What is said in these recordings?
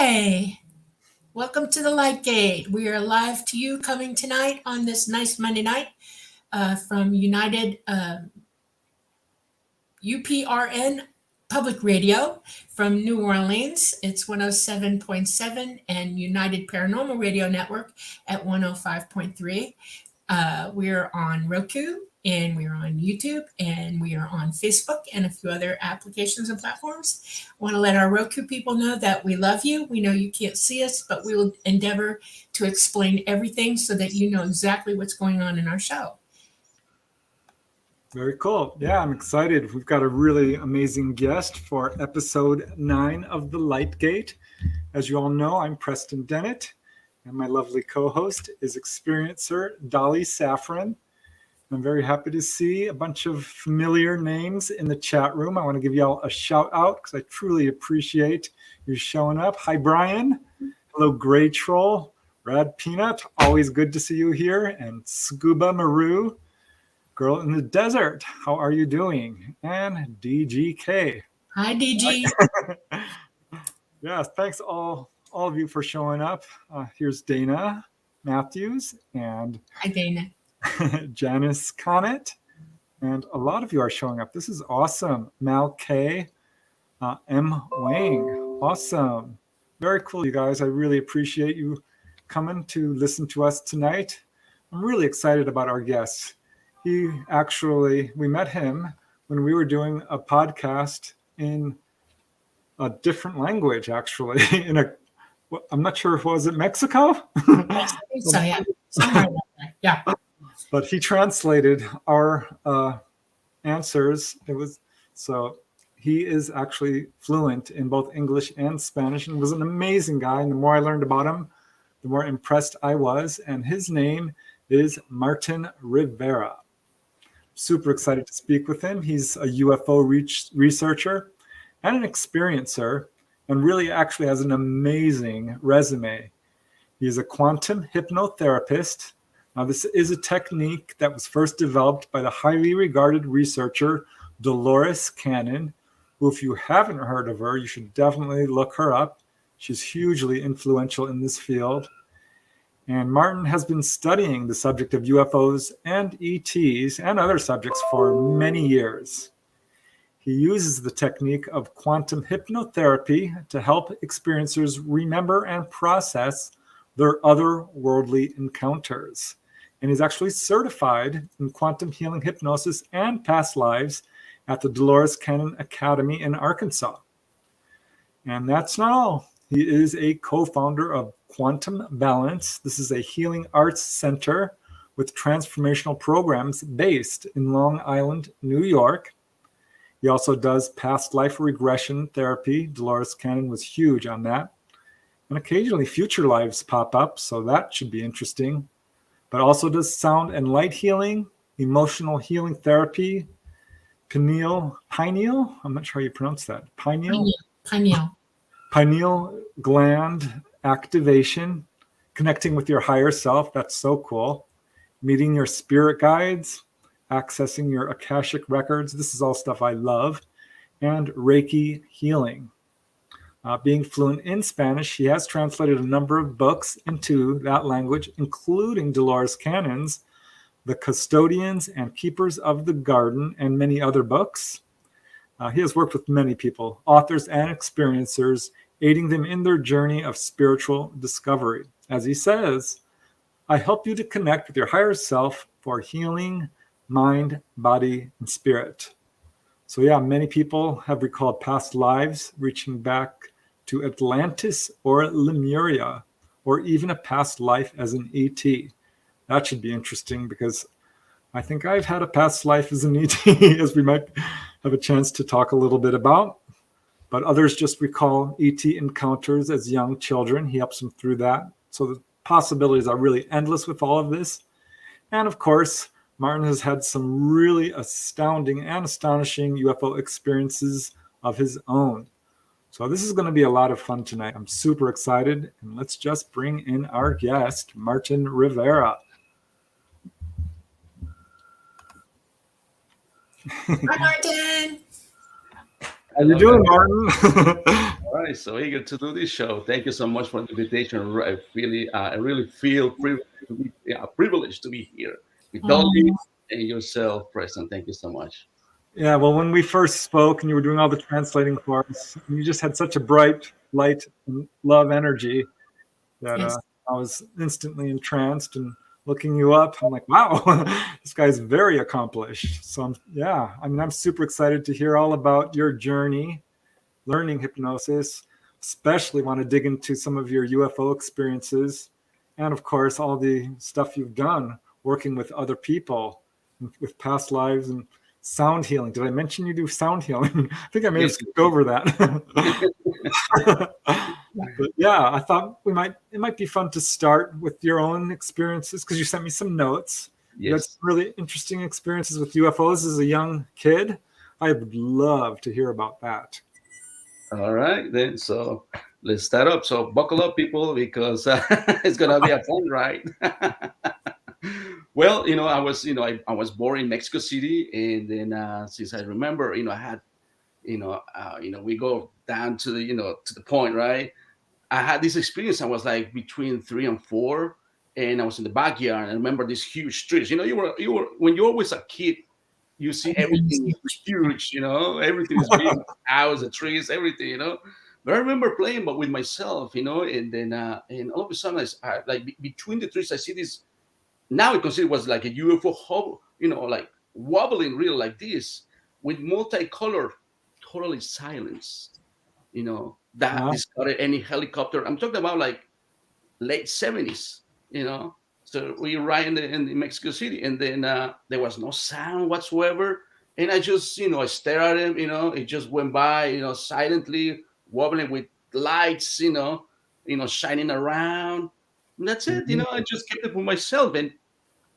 Hi, welcome to the Light Gate. We are live to you coming tonight on this nice Monday night from United UPRN Public Radio from New Orleans. It's 107.7 and United Paranormal Radio Network at 105.3. We're on Roku and we're on YouTube and we are on Facebook and a few other applications and platforms. I want to let our Roku people know that we love you. We know you can't see us, but we will endeavor to explain everything so that you know exactly what's going on in our show. Very cool. Yeah, I'm excited. We've got a really amazing guest for episode 9 of The Light Gate. As you all know, I'm Preston Dennett, and my lovely co-host is experiencer Dolly Saffron. I'm very happy to see a bunch of familiar names in the chat room. I want to give you all a shout out because I truly appreciate you showing up. Hi, Brian. Hello, Gray Troll. Rad Peanut, always good to see you here. And Scuba Maru, Girl in the Desert, how are you doing? And DGK. Hi, DG. Yeah, thanks all of you for showing up. Here's Dana Matthews and Hi, Dana. Janice Connet, and a lot of you are showing up. This is awesome. Mal K, M Wang, awesome. Very cool, you guys. I really appreciate you coming to listen to us tonight. I'm really excited about our guest. We met him when we were doing a podcast in a different language, actually. I'm not sure if was it Mexico? Yes, I think so, yeah. Somewhere like that. Yeah. But he translated our answers. So he is actually fluent in both English and Spanish and was an amazing guy. And the more I learned about him, the more impressed I was. And his name is Martin Rivera. Super excited to speak with him. He's a UFO researcher and an experiencer, and really actually has an amazing resume. He's a quantum hypnotherapist. Now, this is a technique that was first developed by the highly regarded researcher Dolores Cannon, who, if you haven't heard of her, you should definitely look her up. She's hugely influential in this field. And Martin has been studying the subject of UFOs and ETs and other subjects for many years. He uses the technique of quantum hypnotherapy to help experiencers remember and process their otherworldly encounters. And he's actually certified in quantum healing hypnosis and past lives at the Dolores Cannon Academy in Arkansas. And that's not all. He is a co-founder of Quantum Balance. This is a healing arts center with transformational programs based in Long Island, New York. He also does past life regression therapy. Dolores Cannon was huge on that. And occasionally future lives pop up, so that should be interesting. But also does sound and light healing, emotional healing therapy, pineal, I'm not sure how you pronounce that. Pineal gland activation, connecting with your higher self. That's so cool. Meeting your spirit guides, accessing your Akashic Records. This is all stuff I love. And Reiki healing. Being fluent in Spanish, he has translated a number of books into that language, including Dolores Cannon's The Custodians and Keepers of the Garden, and many other books. He has worked with many people, authors and experiencers, aiding them in their journey of spiritual discovery. As he says, I help you to connect with your higher self for healing, mind, body, and spirit. So yeah, many people have recalled past lives, reaching back to Atlantis or Lemuria, or even a past life as an ET. That should be interesting because I think I've had a past life as an ET, as we might have a chance to talk a little bit about. But others just recall ET encounters as young children. He helps them through that. So the possibilities are really endless with all of this. And of course, Martin has had some really astounding and astonishing UFO experiences of his own. So this is going to be a lot of fun tonight. I'm super excited. And let's just bring in our guest, Martin Rivera. Hi, Martin. How you doing, Martin? All right, so eager to do this show. Thank you so much for the invitation. I really feel privileged to be here with Dolly Oh, and yourself present. Thank you so much. Yeah, well, when we first spoke and you were doing all the translating for us, you just had such a bright light and love energy that yes. I was instantly entranced. And looking you up, I'm like, wow, this guy's very accomplished. So yeah, I mean, I'm super excited to hear all about your journey learning hypnosis. Especially want to dig into some of your UFO experiences, and of course, all the stuff you've done working with other people, with past lives and sound healing. Did I mention you do sound healing? I think I may have Yes. skipped over that. But yeah, I thought it might be fun to start with your own experiences, because you sent me some notes. You had some Yes. really interesting experiences with UFOs as a young kid. I would love to hear about that. All right, then. So let's start up. So buckle up, people, because it's gonna be a fun ride. Well, I was born in Mexico City, and then since I remember, I had, we go down to the point, right? I had this experience. I was like between 3 and 4, and I was in the backyard. I remember these huge trees. You were when you're always a kid, you see Everything's everything is huge. huge. Everything is big, house, the trees, everything. But I remember playing, but with myself, and then and all of a sudden, like between the trees, I see this. Now I consider it was like a UFO, like wobbling, real like this, with multicolor, totally silence that Wow. discarded any helicopter. I'm talking about like late 70s, So we arrived in Mexico City, and then there was no sound whatsoever. And I just, I stared at him, it just went by, silently wobbling with lights, shining around. And that's it, I just kept it for myself. And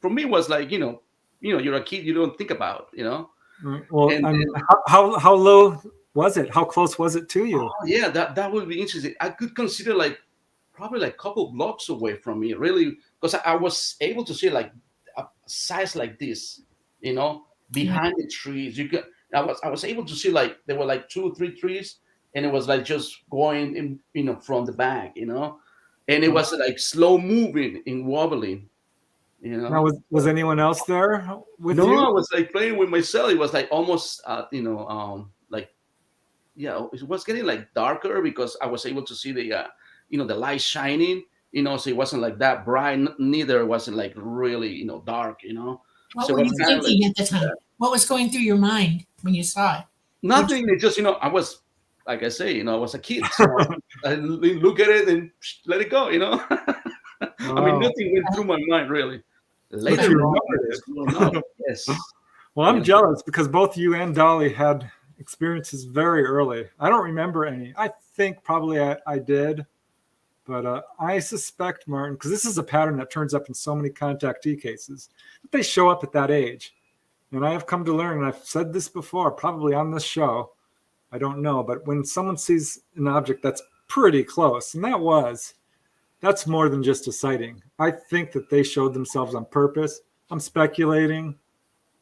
for me, it was like, you're a kid, you don't think about, Well, and I mean, then how low was it? How close was it to you? oh, yeah, that would be interesting. I could consider like probably like a couple blocks away from me, really, because I was able to see like a size like this, Yeah. behind the trees. I was able to see like there were like 2 or 3 trees, and it was like just going in, from the back, and it Wow. was like slow moving and wobbling, Now, was anyone else there with No, I you? was like playing with myself. It was like almost, like yeah, it was getting like darker because I was able to see the light shining, so it wasn't like that bright. Neither wasn't like really, dark, What So were it was you kind of like thinking at the time? What was going through your mind when you saw it? Which, nothing. It just, I was, like I say, I was a kid, so I look at it and let it go, I mean, Wow. nothing went through my mind really. But Later okay. you on, remembered just growing up, it. yes, Well, I'm jealous because both you and Dolly had experiences very early. I don't remember any. I think probably I did, but I suspect, Martin, because this is a pattern that turns up in so many contactee cases, that they show up at that age. And I have come to learn, and I've said this before, probably on this show, I don't know, but when someone sees an object that's pretty close, and that's more than just a sighting. I think that they showed themselves on purpose. I'm speculating,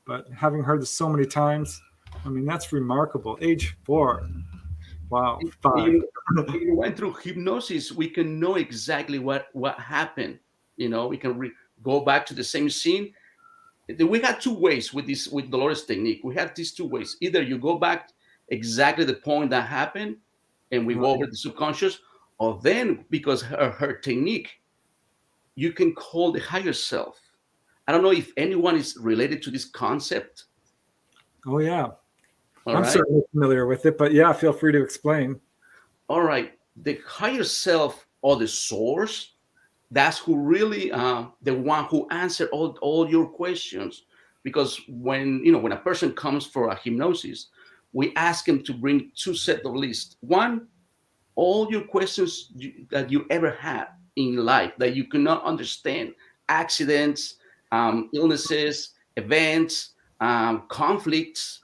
but having heard this so many times, I mean, that's remarkable. Age 4. Wow. 5. you, you went through hypnosis, we can know exactly what happened. We can go back to the same scene. We had two ways with Dolores technique. We have these two ways. Either you go back exactly the point that happened, and we go Right. over the subconscious, or then because her technique, you can call the higher self. I don't know if anyone is related to this concept. Oh, yeah. All I'm right. certainly familiar with it, but yeah, feel free to explain. All right. The higher self or the source, that's who really the one who answer all your questions, because when a person comes for a hypnosis, we ask him to bring two set of lists. One, all your questions that you ever had in life that you cannot understand, accidents, illnesses, events, conflicts,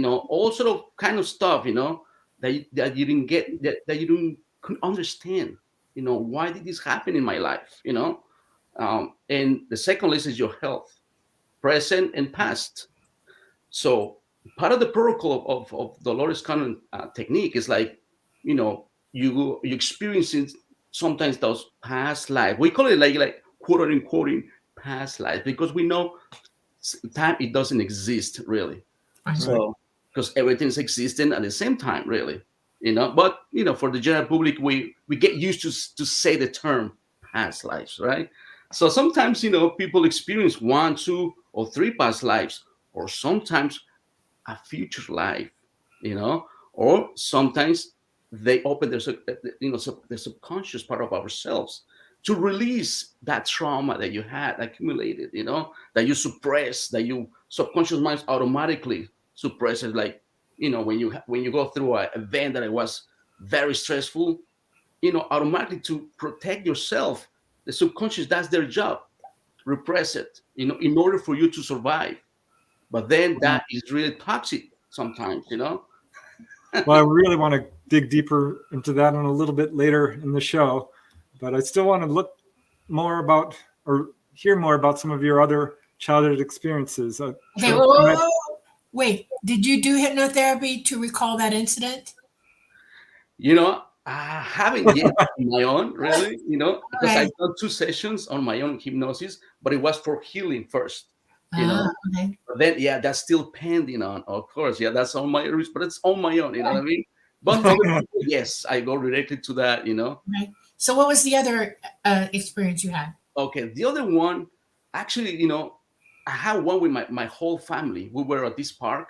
all sort of kind of stuff, that you didn't get, that you didn't could understand. Why did this happen in my life? And the second list is your health, present and past. So part of the protocol of Dolores Cannon technique is like, you know, you experiencing sometimes those past life. We call it like quote unquote past life, because we know time, it doesn't exist really. Right. So because everything's existing at the same time, really, But for the general public, we get used to say the term past lives, right? So sometimes people experience 1, 2, or 3 past lives, or sometimes a future life, or sometimes they open the subconscious part of ourselves to release that trauma that you had accumulated, that you suppress, that you subconscious mind automatically suppresses, like when you go through an event that it was very stressful, automatically to protect yourself, the subconscious, that's their job, repress it, in order for you to survive. But then that is really toxic sometimes. Well, I really want to dig deeper into that in a little bit later in the show, but I still want to look more about or hear more about some of your other childhood experiences. Okay, whoa. Wait, did you do hypnotherapy to recall that incident? I haven't yet on my own, really, because Okay. I've done 2 sessions on my own hypnosis, but it was for healing first, Okay. But then, yeah, that's still pending on, of course. Yeah, that's on my risk, but it's on my own, you know what I mean? But other people, yes, I go directly to that, Okay. So what was the other experience you had? Okay, the other one, actually, I had one with my whole family. We were at this park,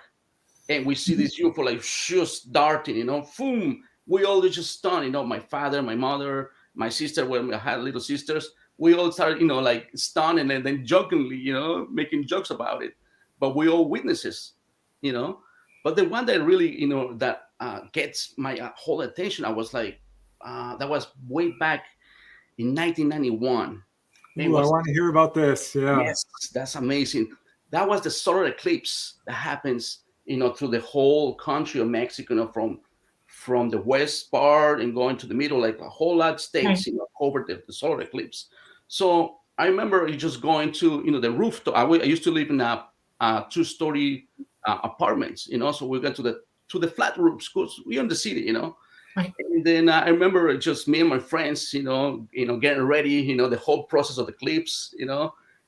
and we see this UFO like just darting, boom. We all just stunned, my father, my mother, my sister, when I had little sisters, we all started, like stunned, and then jokingly, making jokes about it. But we all witnesses, you know. But the one that really, that gets my whole attention, I was like, that was way back in 1991. It Ooh, I was, want to hear about this. Yeah. yes, that's amazing. That was the solar eclipse that happens, through the whole country of Mexico, from the west part and going to the middle, like a whole lot of states, covered the solar eclipse. So I remember just going to, the rooftop. I used to live in a 2-story apartments, so we went to the flat roofs because we're in the city, Right. And then I remember just me and my friends, getting ready, the whole process of the eclipse,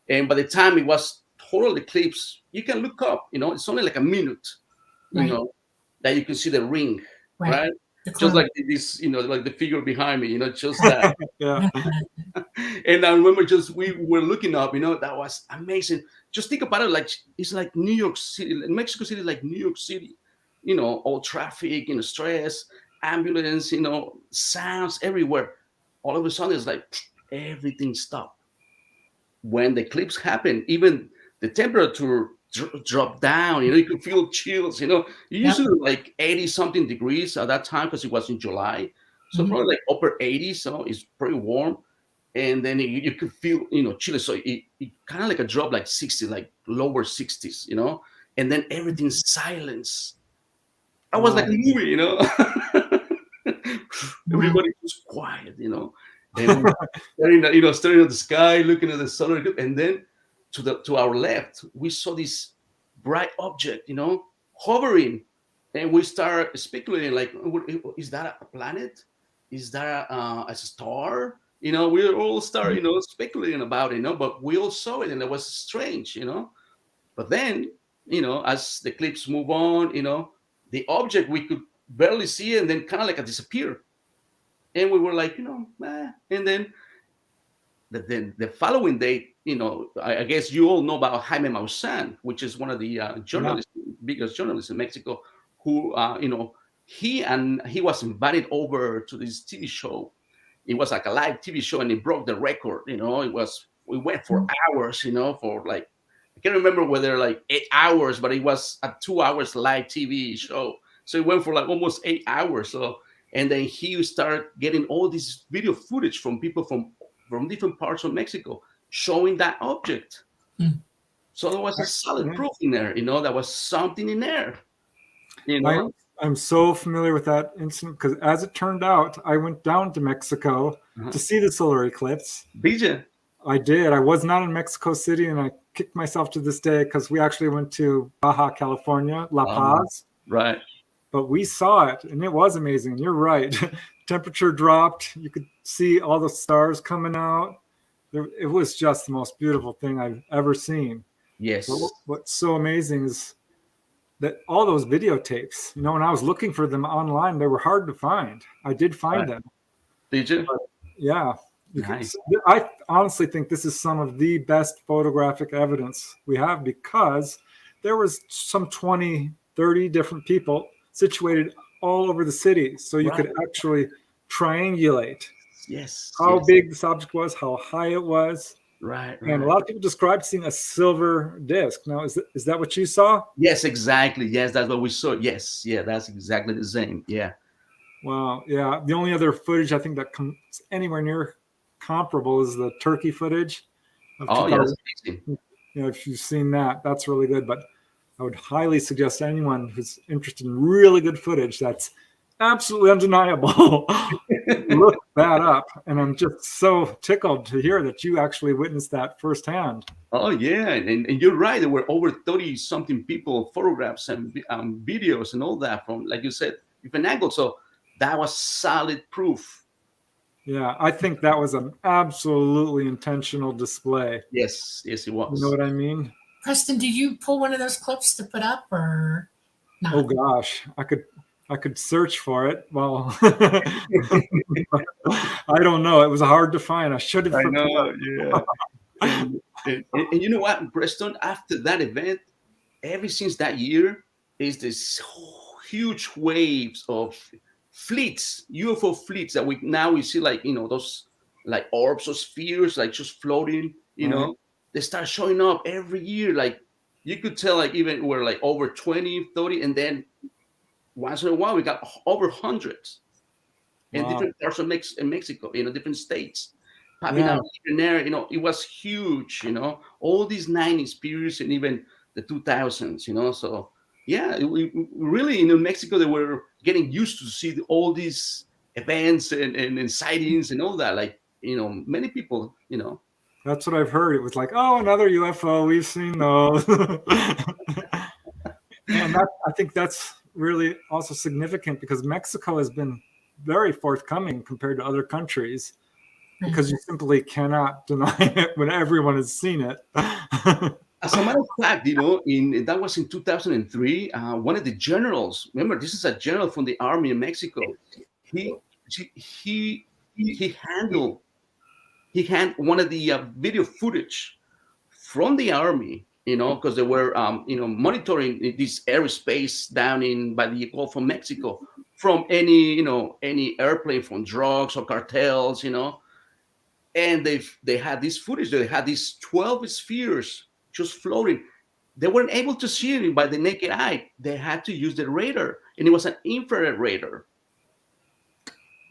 And by the time it was total eclipse, you can look up, it's only like a minute, Right. That you can see the ring, right? The Just clone. like this, like the figure behind me, just that. Yeah. And I remember we were looking up, that was amazing. Just think about it, like it's like New York City, Mexico City, like New York City, all traffic, stress, ambulance, sounds everywhere. All of a sudden, it's like everything stopped. When the eclipse happened, even the temperature dropped down. You could feel chills. You usually like 80 something degrees at that time because it was in July, so probably like upper 80s. So it's pretty warm, and then you could feel chills. So it kind of like a drop, like 60, like lower 60s. And then everything's silence. I was like a movie, Everybody was quiet, and staring at the sky, looking at the solar eclipse, and then to our left, we saw this bright object, hovering, and we start speculating, like, is that a planet? Is that a star? We all start, speculating about it, but we all saw it, and it was strange, But then, as the eclipse move on, the object we could barely see it, and then kind of like a disappear. And we were like, and then the following day, I guess you all know about Jaime Maussan, which is one of the journalists, biggest journalists in Mexico, who, he was invited over to this TV show. It was like a live TV show, and it broke the record. We went for hours, for like, I can't remember whether like 8 hours, but it was a 2 hours live TV show. So it went for like almost 8 hours. So, and then he started getting all this video footage from people from different parts of Mexico showing that object. So there was a solid proof in there, there was something in there. I'm so familiar with that incident because, as it turned out, I went down to Mexico to see the solar eclipse. Did you? I did. I was not in Mexico City, and I kicked myself to this day because we actually went to Baja California, La Paz. Right. But we saw it, and it was amazing. You're right. temperature dropped. You could see all the stars coming out. It was just the most beautiful thing I've ever seen. Yes. But what's so amazing is that all those videotapes, when I was looking for them online, they were hard to find. I did find them. Did you? But yeah. Nice. I honestly think this is some of the best photographic evidence we have, because there was some 20, 30 different people situated all over the city. So you could actually triangulate how big this object was, how high it was. Right. And a lot of people described seeing a silver disc. Now, is that what you saw? Yes, exactly. Yes, that's what we saw. Yes. Yeah, that's exactly the same. Yeah. Wow. Yeah. The only other footage I think that comes anywhere near comparable is the turkey footage. Oh, yeah, that's amazing. If you've seen that, that's really good. But I would highly suggest anyone who's interested in really good footage that's absolutely undeniable, look that up. And I'm just so tickled to hear that you actually witnessed that firsthand. Oh, yeah. And you're right. There were over 30-something people, photographs and videos and all that from, like you said, different angles. So that was solid proof. Yeah, I think that was an absolutely intentional display. Yes, it was. You know what I mean? Preston, did you pull one of those clips to put up or not? Oh gosh, I could search for it. Well, I don't know. It was hard to find. I should have. I know. Yeah. and you know what, Preston? After that event, ever since that year, is this huge waves of fleets, UFO fleets that we see, like, those like orbs or spheres, like just floating, they start showing up every year. Like you could tell, like even we're like over 20, 30, and then once in a while we got over hundreds in different parts of Mexico, different states popping out here and there. It was huge, all these 90s periods and even the 2000s, so yeah, we really in Mexico, they were getting used to see all these events and sightings and all that. Like, many people, That's what I've heard. It was like, oh, another UFO. We've seen those. And I think that's really also significant, because Mexico has been very forthcoming compared to other countries, because you simply cannot deny it when everyone has seen it. As a matter of fact, that was in 2003. One of the generals, remember, this is a general from the army in Mexico. He handled one of the video footage from the army, because they were, monitoring this airspace down by the Gulf of Mexico from any airplane, from drugs or cartels, and they had this footage. They had these 12 spheres just floating. They weren't able to see it by the naked eye. They had to use the radar, and it was an infrared radar.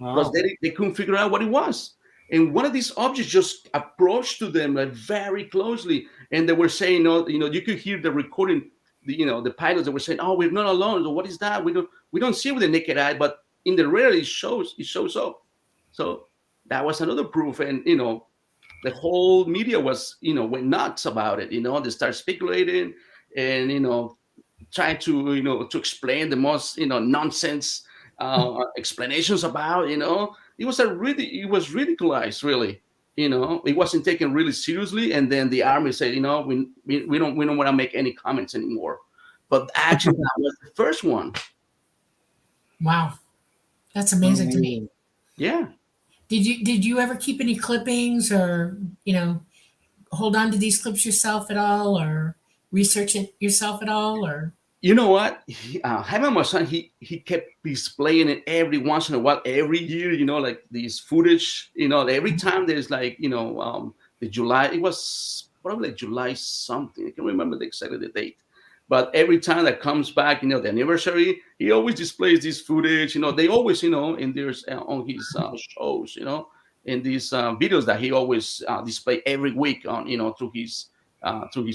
Because they couldn't figure out what it was. And one of these objects just approached to them, like, very closely, and they were saying, you could hear the recording, the pilots that were saying, "Oh, we're not alone. So what is that? We don't see it with the naked eye, but in the radar it shows up." So that was another proof, and the whole media was, went nuts about it. They start speculating and trying to explain the most nonsense explanations about. It was ridiculized, really. It wasn't taken really seriously, and then the army said, we don't want to make any comments anymore. But actually, that was the first one. Wow, that's amazing to me. Yeah. Did you ever keep any clippings, or hold on to these clips yourself at all, or research it yourself at all, or? You know what? Jaime, my son, he kept displaying it every once in a while, every year. Like these footage. Every time there's like the July. It was probably like July something. I can't remember exactly the date. But every time that comes back, the anniversary, he always displays this footage. They always, and there's on his shows, and these videos that he always display every week on, through his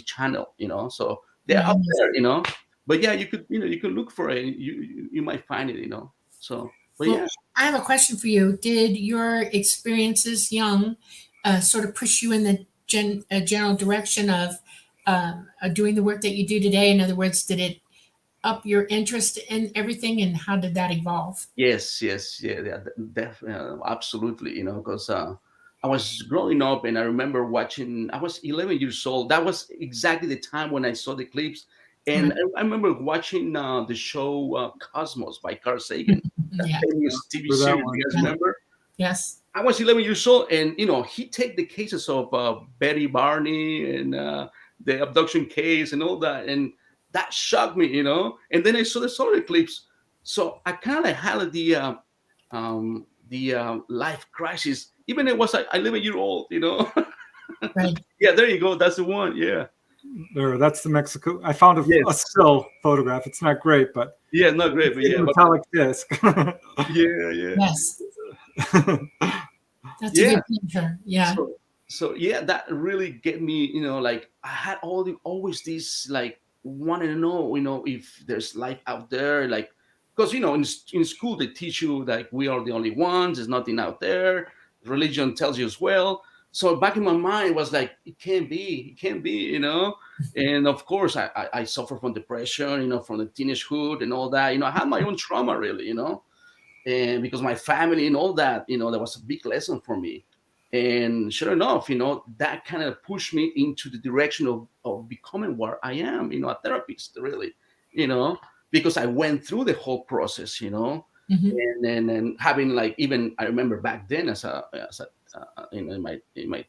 channel, So they're out there, But yeah, you could look for it. You might find it, So, but yeah. I have a question for you. Did your experiences young sort of push you in the general direction of doing the work that you do today? In other words, did it up your interest in everything, and how did that evolve? Yes, yes, yeah, yeah, absolutely. Because I was growing up, and I remember watching. I was 11 years old. That was exactly the time when I saw the clips, and Right. I remember watching the show Cosmos by Carl Sagan, that Yeah. famous TV For that series. one. You guys Yeah. remember? Yes. I was 11 years old, and he take the cases of Betty Barney and the abduction case and all that, and that shocked me. And then I saw the solar eclipse, so I kind of had the life crisis. Even it was like 11 year old. Right. Yeah, there you go. That's the one. Yeah, There, that's the Mexico. I found a yes, still photograph. It's not great, but yeah, not great, it's but in yeah, a but metallic disc. yeah, yeah, Yes. That's a yeah. good picture. Yeah. So yeah, that really get me, like I had always this like wanting to know, if there's life out there, like because in school they teach you like we are the only ones, there's nothing out there. Religion tells you as well. So back in my mind it was like it can't be. And of course I suffer from depression, from the teenagehood and all that. I had my own trauma really, and because my family and all that, that was a big lesson for me. And sure enough, that kind of pushed me into the direction of becoming what I am, a therapist, really, you know, because I went through the whole process, Hmm. and having like even I remember back then in my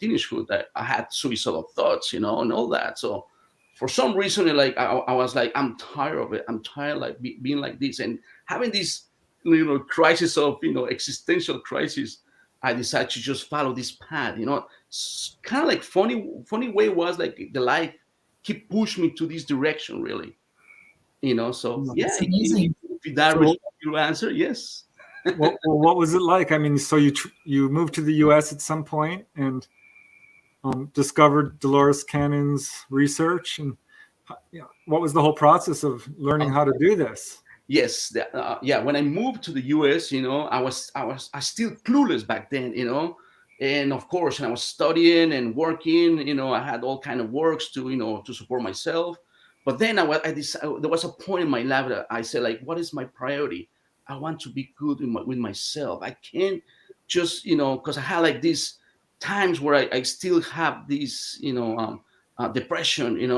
teenagehood that I had suicidal thoughts, and all that. So for some reason, like I was like, I'm tired of it. I'm tired like being like this and having this crisis of existential crisis. I decided to just follow this path. Kind of like funny way was like the life keep push me to this direction really. So yeah, That's amazing. if that So, responds your answer, yes. what was it like? I mean, so you moved to the U.S. at some point and discovered Dolores Cannon's research, and what was the whole process of learning how to do this? Yes, yeah. When I moved to the U.S., I still clueless back then, and of course, I was studying and working. I had all kind of works to support myself. But then I decided there was a point in my life that I said, like, what is my priority? I want to be good with myself. I can't just because I had like these times where I still have this depression,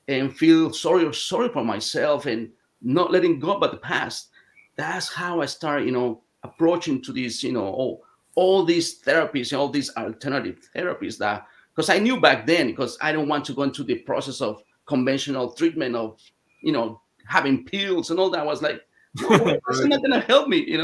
and feel sorry for myself and not letting go about the past. That's how I started, approaching to these, all these therapies, all these alternative therapies that, because I knew back then, because I don't want to go into the process of conventional treatment of, having pills and all that. I was like, no way, that's Right. not going to help me.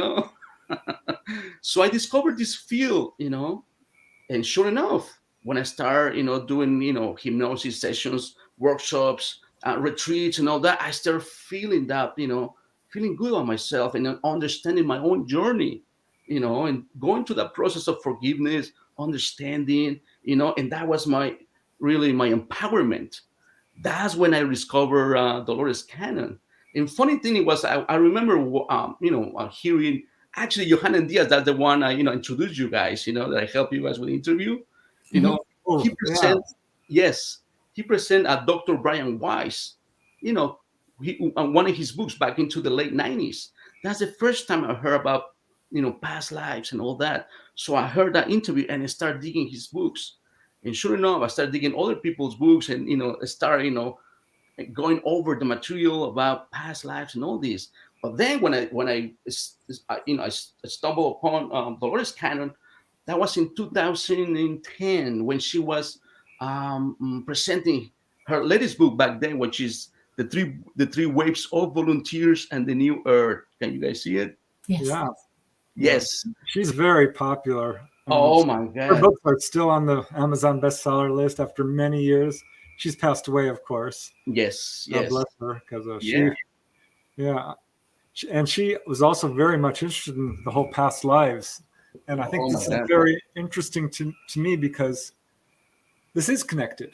So I discovered this field, and sure enough, when I start, doing, hypnosis sessions, workshops, retreats, and all that, I start feeling that, feeling good on myself and understanding my own journey, and going through that process of forgiveness, understanding, and that was my empowerment. That's when I discovered Dolores Cannon. And funny thing it was, I remember, hearing actually Johanna Diaz. That's the one I, introduced you guys. That I help you guys with the interview. You Hmm. know, Oh, he yeah. present yes, he present a Dr. Brian Weiss. You know, one of his books back into the late '90s. That's the first time I heard about past lives and all that. So I heard that interview and I started digging his books. And sure enough, I started digging other people's books and start going over the material about past lives and all this. But then when I stumbled upon Dolores Cannon, that was in 2010 when she was presenting her latest book back then, which is the three waves of volunteers and the new earth. Can you guys see it? Yes. Yeah. Yeah. Yes. She's very popular. Oh my Her God. books are still on the Amazon bestseller list after many years. She's passed away, of course. Yes. God Yes. bless her, because Yeah. yeah, and she was also very much interested in the whole past lives. And I think Oh my this is God. very interesting to me because this is connected.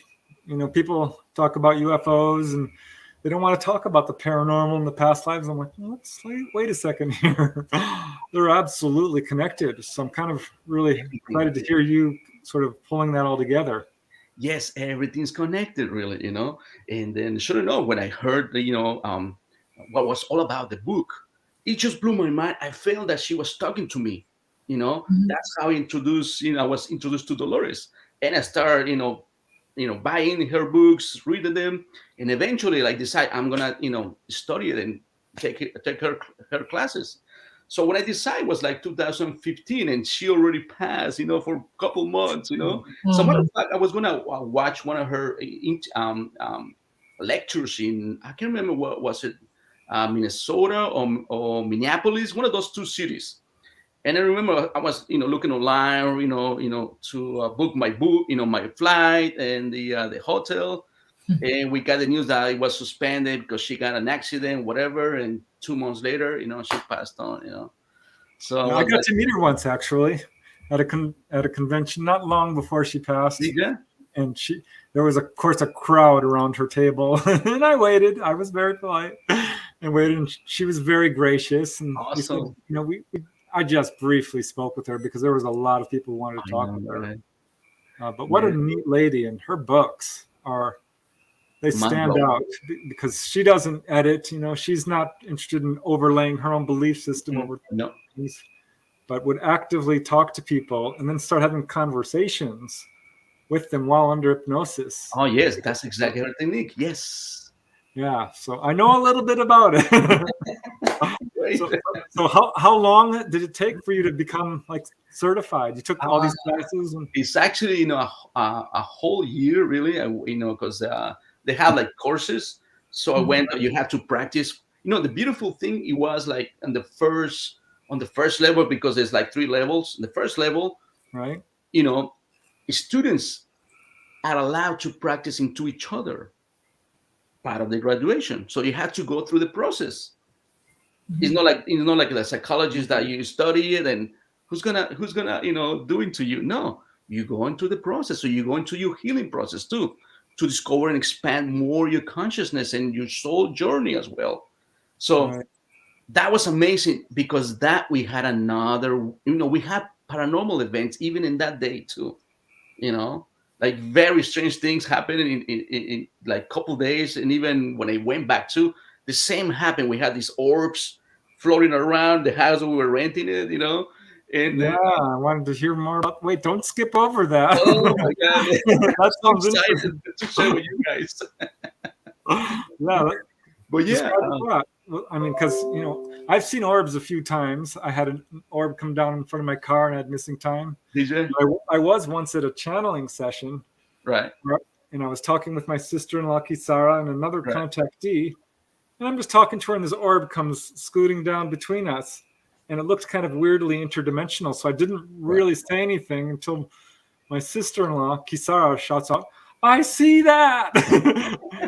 People talk about UFOs and they don't want to talk about the paranormal and the past lives. I'm like, wait a second here. They're absolutely connected. So I'm kind of really excited to hear you sort of pulling that all together. Yes, everything's connected, really. And then sure enough, when I heard the what was all about the book. It just blew my mind. I felt that she was talking to me. Mhm. That's how I was introduced to Dolores, and I started, buying her books, reading them, and eventually, like, decide I'm gonna, study it and take her classes. So when I decided was like 2015, and she already passed, for a couple months. So matter Mhm. of fact, I was gonna watch one of her lectures in, I can't remember what was it, Minnesota or Minneapolis, one of those two cities. And I remember I was, looking online, to book my my flight and the hotel. And we got the news that it was suspended because she got an accident, whatever. And 2 months later, she passed on. So I Yeah, I was got like, to meet her once actually at a convention not long before she passed, yeah, and there was of course a crowd around her table, and I waited. I was very polite and waited, and she was very gracious, and we said, awesome. I just briefly spoke with her because there was a lot of people who wanted to I talk know, with her. right? But what a Yeah, neat lady, and her books they mind stand blowing. out because she doesn't edit. She's not interested in overlaying her own belief system over No. things, but would actively talk to people and then start having conversations with them while under hypnosis. Oh, yes, that's exactly her technique. Yes. Yeah, so I know a little bit about it. Great. so how long did it take for you to become like certified? You took all Uh, these classes and it's actually, a whole year, really, because they have like courses. So I Mhm. went, you have to practice. The beautiful thing, it was like on the first level, because there's like three levels. The first level, right, you know, students are allowed to practice into each other, part of the graduation. So you have to go through the process. It's Mhm. not like the psychologist that you study it and who's gonna do it to you. No, you go into the process. So you go into your healing process too, to discover and expand more your consciousness and your soul journey as well. So right, that was amazing, because that we had we had paranormal events even in that day too. you know like very strange things happened in like couple days. And even when I went back to, the same happened. We had these orbs floating around the house we were renting it. And yeah. then, I wanted to hear more about. Wait, don't skip over that. oh my god, I'm That so sounds excited interesting. to share with you guys. Yeah, But yeah, describe that. Well, I mean, because I've seen orbs a few times. I had an orb come down in front of my car, and I had missing time. DJ, I was once at a channeling session, right, and I was talking with my sister-in-law Kisara and another right, contactee, and I'm just talking to her, and this orb comes scooting down between us, and it looked kind of weirdly interdimensional. So I didn't right. really say anything until my sister-in-law Kisara shouts out, "I see that!"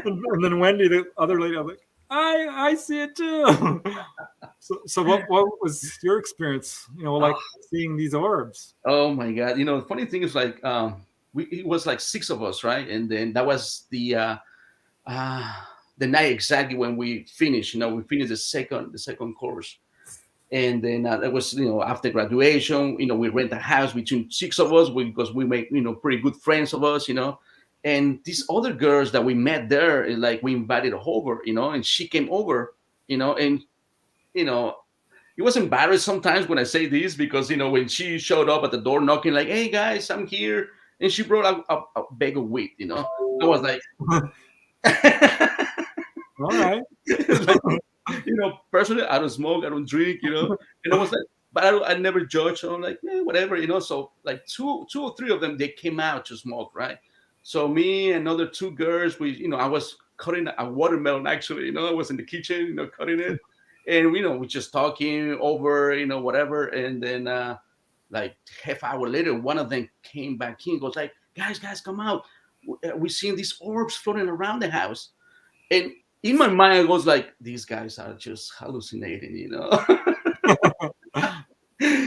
and then Wendy, the other lady, I'm like, "I see it too." So what was your experience? Like seeing these orbs, Oh my God. The funny thing is, like, it was like six of us, right? And then that was uh, the night exactly when we finished. We finished the second course. And then that was, after graduation, we rent a house between six of us, because we make, pretty good friends of us. And these other girls that we met there, like, we invited her over, and she came over, and, you know, it was embarrassed sometimes when I say this, because when she showed up at the door knocking, like, "Hey guys, I'm here," and she brought a bag of weed. I was like, all right, like, personally, I don't smoke, I don't drink, and I was like, but I never judge. So I'm like, whatever. So like two or three of them, they came out to smoke, right? So me and other two girls, I was cutting a watermelon actually. I was in the kitchen, cutting it, and we just talking over, whatever, and then like half hour later, one of them came back in, goes like, guys, come out. We seen these orbs floating around the house. And in my mind, I was like, these guys are just hallucinating.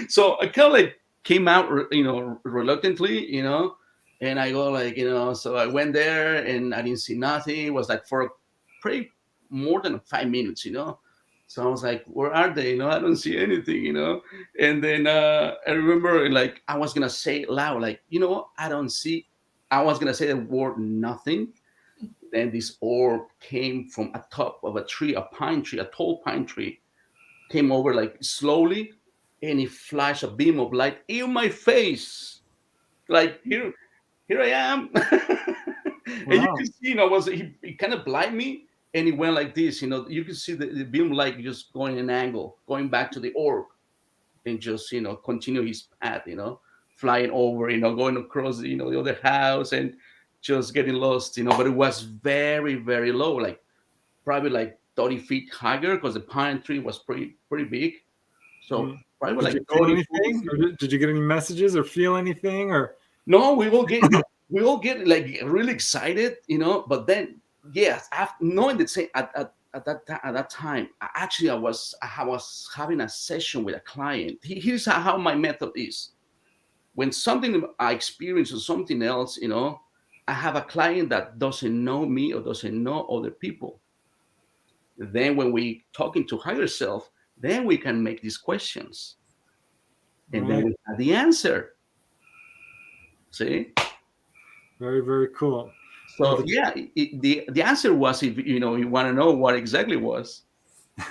So I kind of like came out, reluctantly, and I go like, so I went there and I didn't see nothing. It was like for pretty more than 5 minutes. So I was like, where are they? I don't see anything. And then I remember, like, I was gonna say it loud, like, I don't see. I was gonna say the word nothing, Then this orb came from a top of a tree, a pine tree, a tall pine tree, came over like slowly, and it flashed a beam of light in my face. Like here I am. And you Wow. can see, he kind of blind me, and he went like this. You can see the beam light just going an angle, going back to the orb, and just continue his path. Flying over, going across the other house, and just getting lost. But it was very very low, like probably like 30 feet higher, because the pine tree was pretty big. So Mm. probably Did like you feel 30, 40 anything, feet. or did you get any messages or feel anything, or? No, we all get like really excited, But then, yes, after knowing that, say at that time, I was having a session with a client. Here's how my method is. When something I experience or something else, I have a client that doesn't know me or doesn't know other people. Then when we talking to higher self, then we can make these questions, and then Right. we have the answer. See? Very, very cool. Well, So yeah, the answer was, if you want to know what exactly was.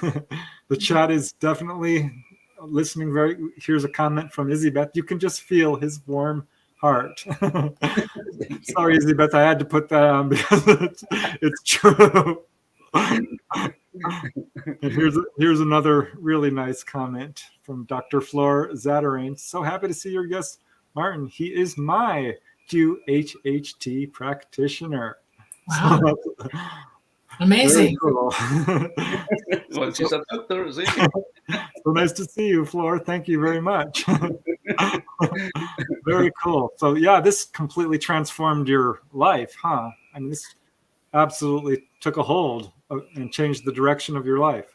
the chat is definitely listening. Here's a comment from Izzy-Beth. You can just feel his warm heart. Sorry, Izzy-Beth, I had to put that on because it's true. And here's another really nice comment from Dr. Flor Zatarain. So happy to see your guest, Martin. He is my QHHT practitioner. Wow. So, very Amazing. cool. Well, she's a doctor, see? So nice to see you, Flor. Thank you very much. Very cool. So yeah, this completely transformed your life, huh? I mean, this absolutely took a hold and changed the direction of your life.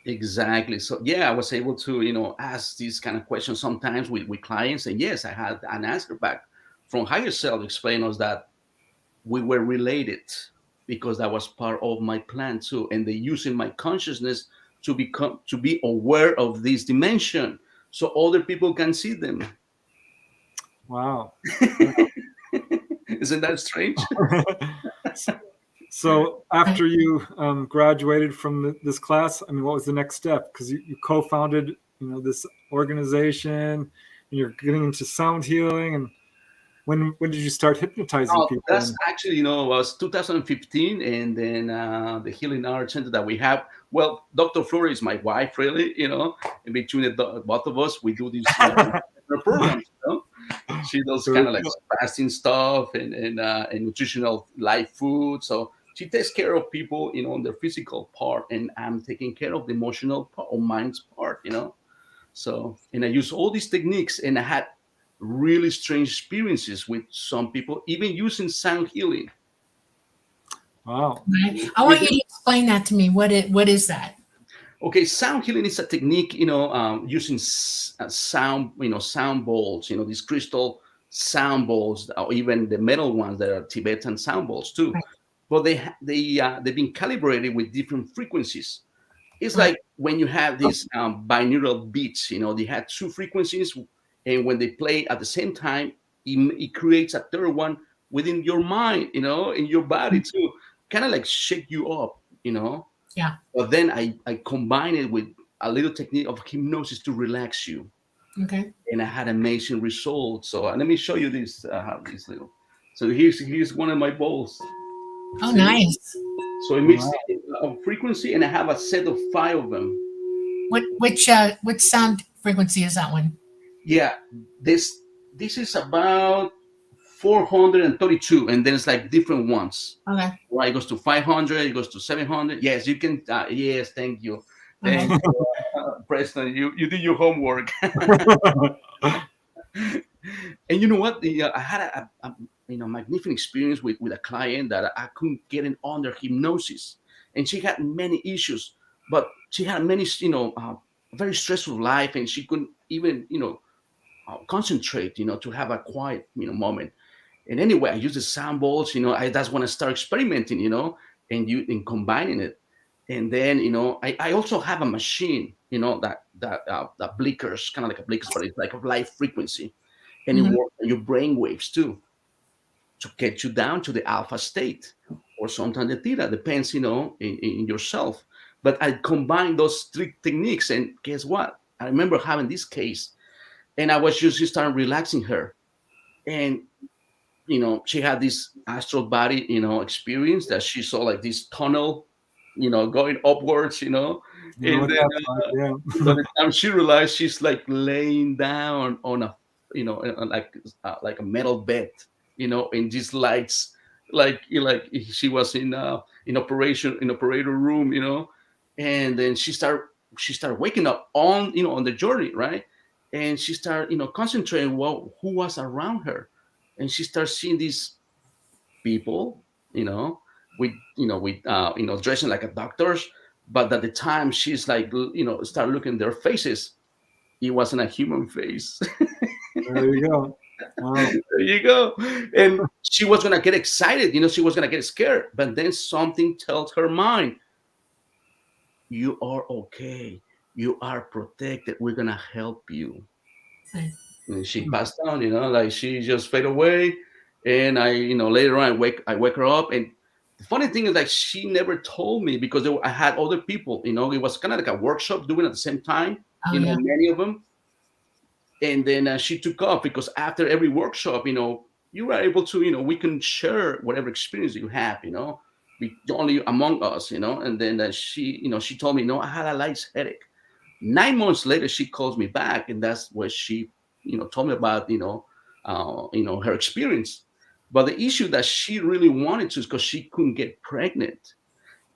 Exactly. So yeah, I was able to, ask these kind of questions sometimes with clients, and yes, I had an answer back from higher self, explain us that we were related, because that was part of my plan too, and they using my consciousness to be aware of this dimension, so other people can see them. Wow. Isn't that strange? So after you graduated from this class, I mean, what was the next step? Because you co-founded, this organization, and you're getting into sound healing. And when did you start hypnotizing Oh, people? that's actually, was 2015, and then the Healing Art Center that we have. Well, Dr. Flora is my wife, really. In between both of us, we do these programs. She does Very kind of like cool. fasting stuff and nutritional life food. So she takes care of people, on their physical part, and I'm taking care of the emotional part, or mind's part. So, and I use all these techniques, and I had really strange experiences with some people, even using sound healing. Wow. Right. I want you to explain that to me. What is that? Okay, sound healing is a technique, using sound, sound balls, these crystal sound balls, or even the metal ones that are Tibetan sound balls too. Right. But they've been calibrated with different frequencies. It's Right. like when you have these binaural beats, they have two frequencies, and when they play at the same time, it creates a third one within your mind, in your body too, kind of like shake you up. Yeah. But then I combine it with a little technique of hypnosis to relax you, Okay. and I had amazing results. So let me show you this. This little. So here's one of my balls. Oh, See? nice. So it makes Wow. a frequency, and I have a set of 5 of them. Which sound frequency is that one? Yeah, this is about 432, and then it's like different ones. Okay. Right, it goes to 500, it goes to 700. Yes, you can. Yes, thank you, Okay. thank you, Preston. You did your homework. And you know what? I had a magnificent experience with a client that I couldn't get in under hypnosis, and she had many issues, but she had many very stressful life, and she couldn't even concentrate, to have a quiet moment. And anyway, I use the sound balls, I that's when I start experimenting, and combining it. And then I also have a machine, that blinkers, kind of like a blinkers, but it's like a light frequency, and it Mhm. works on your brain waves too, to get you down to the alpha state, or sometimes the theta, depends, in yourself. But I combined those three techniques, and guess what? I remember having this case, and I was just starting relaxing her, and she had this astral body, experience that she saw like this tunnel, going upwards, You know and what then that's like, yeah. by the time she realized, she's like laying down on a, like a metal bed, and these lights, like she was in operator room, and then she started waking up on the journey, right? And she started, concentrating who was around her, and she started seeing these people, with dressing like a doctors, but at the time she's like, start looking at their faces. It wasn't a human face. There you go. Wow. There you go. And she was gonna get excited, she was gonna get scared, but then something tells her mind, you are okay, you are protected, we're gonna help you. Right. And she passed down, like she just fade away. And later on I wake her up. And the funny thing is, like, she never told me, because I had other people, it was kind of like a workshop doing at the same time, Oh, yeah. many of them. And then she took off, because after every workshop, you were able to, we can share whatever experience you have, only among us, and then she told me, no, I had a light headache. 9 months later, she calls me back, and that's where she, told me about, her experience. But the issue that she really wanted to is because she couldn't get pregnant,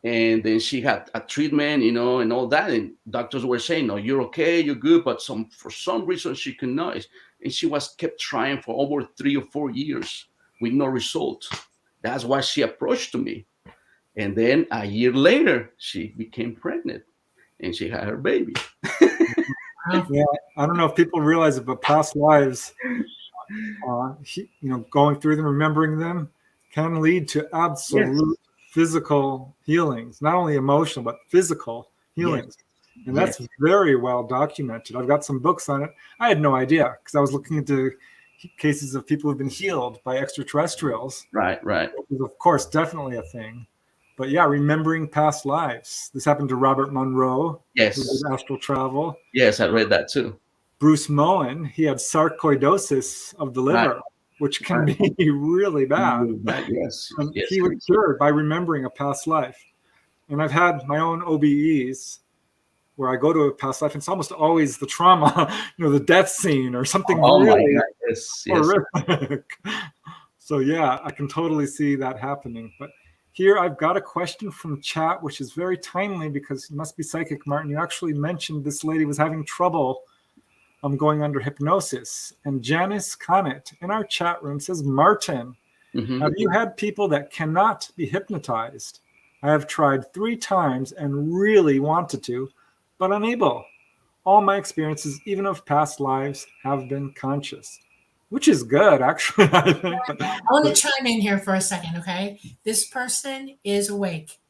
and then she had a treatment, and all that, and doctors were saying, no, you're okay, you're good, but for some reason she could not, and she was kept trying for over 3 or 4 years with no result. That's why she approached to me, and then a year later she became pregnant, and she had her baby. Wow. Yeah, I don't know if people realize it, but past lives, going through them, remembering them, can lead to absolute physical healings, not only emotional, but physical healings. Yes. And that's very well documented. I've got some books on it. I had no idea, because I was looking into cases of people who've been healed by extraterrestrials. Right. Which is, of course, definitely a thing. But yeah, remembering past lives. This happened to Robert Monroe, Yes. who did astral travel. Yes, I read that too. Bruce Moen, he had sarcoidosis of the liver, which can be really bad. Yes. And Yes. he was cured by remembering a past life. And I've had my own OBEs where I go to a past life, and it's almost always the trauma, the death scene or something really horrific. So yeah, I can totally see that happening. But here I've got a question from chat, which is very timely, because you must be psychic, Martin. You actually mentioned this lady was having trouble going under hypnosis. And Janice Connett in our chat room says, Martin, have you had people that cannot be hypnotized? I have tried 3 times and really wanted to, but unable. All my experiences, even of past lives, have been conscious, which is good, actually. I think. I want to chime in here for a second, okay? This person is awake.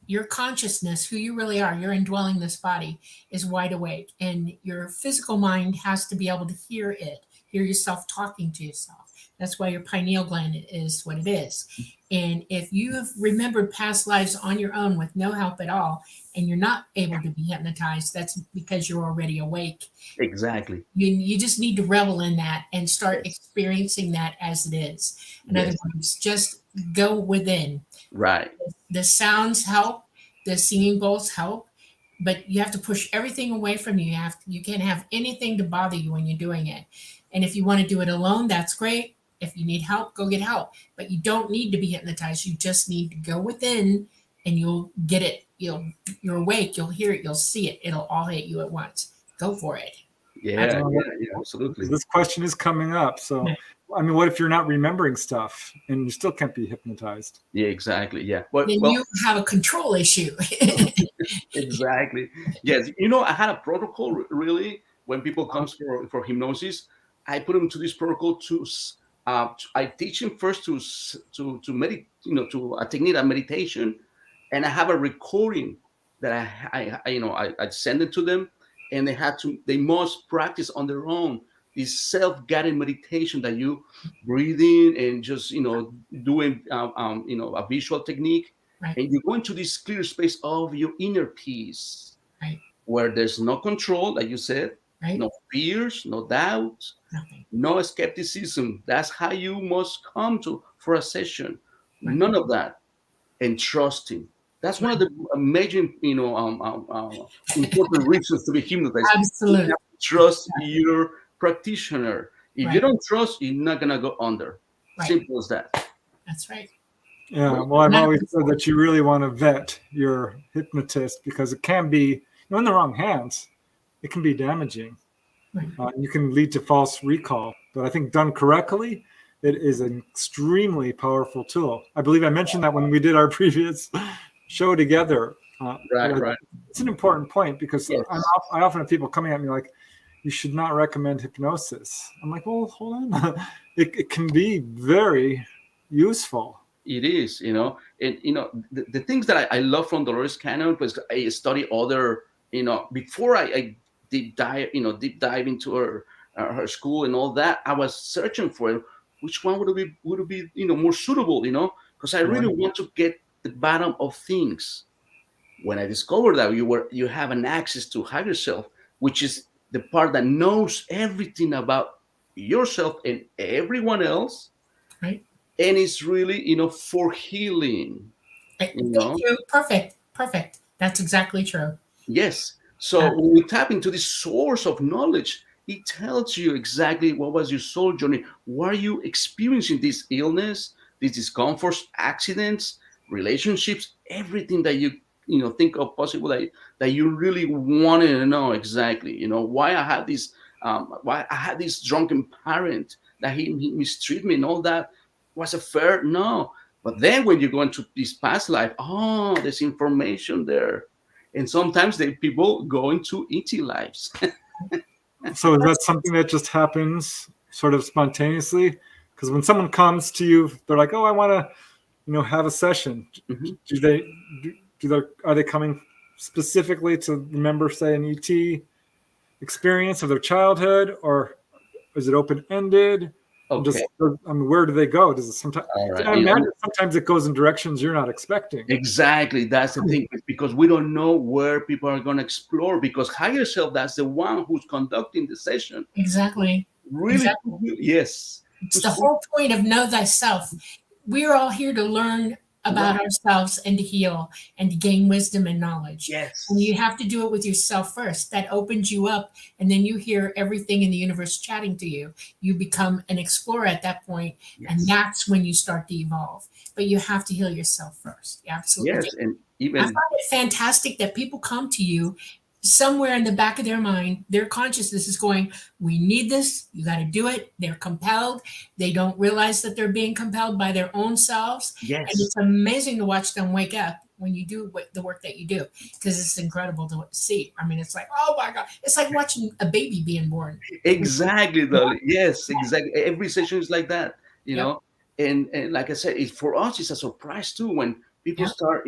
Your consciousness, who you really are, you're indwelling this body, is wide awake. And your physical mind has to be able to hear it, hear yourself talking to yourself. That's why your pineal gland is what it is. And if you have remembered past lives on your own with no help at all, and you're not able to be hypnotized, that's because you're already awake. Exactly. You just need to revel in that and start experiencing that as it is. In other words, just go within. Right. The sounds help, the singing bowls help, but you have to push everything away from you. You can't have anything to bother you when you're doing it. And if you want to do it alone, that's great. If you need help, go get help. But you don't need to be hypnotized. You just need to go within, and you'll get it. You're awake. You'll hear it. You'll see it. It'll all hit you at once. Go for it. Yeah, absolutely. This question is coming up. So, I mean, what if you're not remembering stuff and you still can't be hypnotized? Yeah, exactly. Yeah. Then you have a control issue. Exactly. Yes. I had a protocol, really, when people come for hypnosis. I put them to this protocol to I teach them first to meditate, to a technique of meditation, and I have a recording that I send it to them, and they must practice on their own this self-guided meditation that you breathe in and just, doing, a visual technique. Right. And you go into this clear space of your inner peace, Right. where there's no control, like you said, Right. no fears, no doubts, Nothing. no skepticism. That's how you must come to for a session. Right. None of that. And trusting. That's one of the major, important reasons to be hypnotized. Absolutely. You have to trust your practitioner. If you Right. don't trust, you're not gonna go under. Right. Simple as that. That's right. Yeah, well, I've always said that you really want to vet your hypnotist, because it can be, in the wrong hands, it can be damaging. Right. You can lead to false recall. But I think done correctly, it is an extremely powerful tool. I believe I mentioned that when we did our previous show together. Right. It's an important point, because Yes. I often have people coming at me like, you should not recommend hypnosis. I'm like, well, hold on. It can be very useful. It is, and the things that I love from Dolores Cannon, because I study other, before I deep dive into her school and all that, I was searching for which one would it be more suitable, because I really want to get the bottom of things. When I discovered that you have an access to higher self, which is the part that knows everything about yourself and everyone else. Right. And it's really, for healing. Thank you. Perfect. That's exactly true. Yes. So when we tap into this source of knowledge, it tells you exactly what was your soul journey. Were you experiencing this illness, these discomforts, accidents, relationships, everything that you think of possible that you really wanted to know exactly. Why I had this drunken parent, that he mistreated me and all that. Was it fair? No. But then when you go into this past life, there's information there. And sometimes people go into ET lives. So is that something that just happens sort of spontaneously? Because when someone comes to you, they're like, oh, I want to, have a session. Mm-hmm. Are they coming specifically to remember, say, an ET experience of their childhood, or is it open-ended? Okay. Where do they go? Does it sometimes? Right. I imagine sometimes it goes in directions you're not expecting. Exactly, that's the thing, because we don't know where people are going to explore. Because higher self, that's the one who's conducting the session. Exactly. Really? Exactly. Yes. It's the whole point of know thyself. We're all here to learn about ourselves and to heal and to gain wisdom and knowledge. Yes. And you have to do it with yourself first. That opens you up, and then you hear everything in the universe chatting to you. You become an explorer at that point, and that's when you start to evolve. But you have to heal yourself first. Absolutely. Yes, and even I find it fantastic that people come to you somewhere in the back of their mind, their consciousness is going, we need this, you got to do it. They're compelled. They don't realize that they're being compelled by their own selves. Yes. And it's amazing to watch them wake up when you do the work that you do, because it's incredible to see. I mean, it's like, oh my God, it's like watching a baby being born. Exactly, Dolly. Yes, exactly. Every session is like that, know. And like I said, for us, it's a surprise too when people start,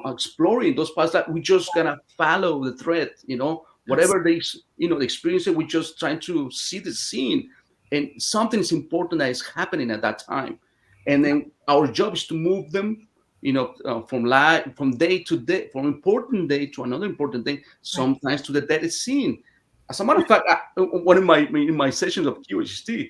exploring those paths that we just gonna follow the thread, whatever they, the experience, we just trying to see the scene, and something is important that is happening at that time, and then our job is to move them, from day to day, from important day to another important day, sometimes to the dead scene. As a matter of fact, one of my sessions of QHT,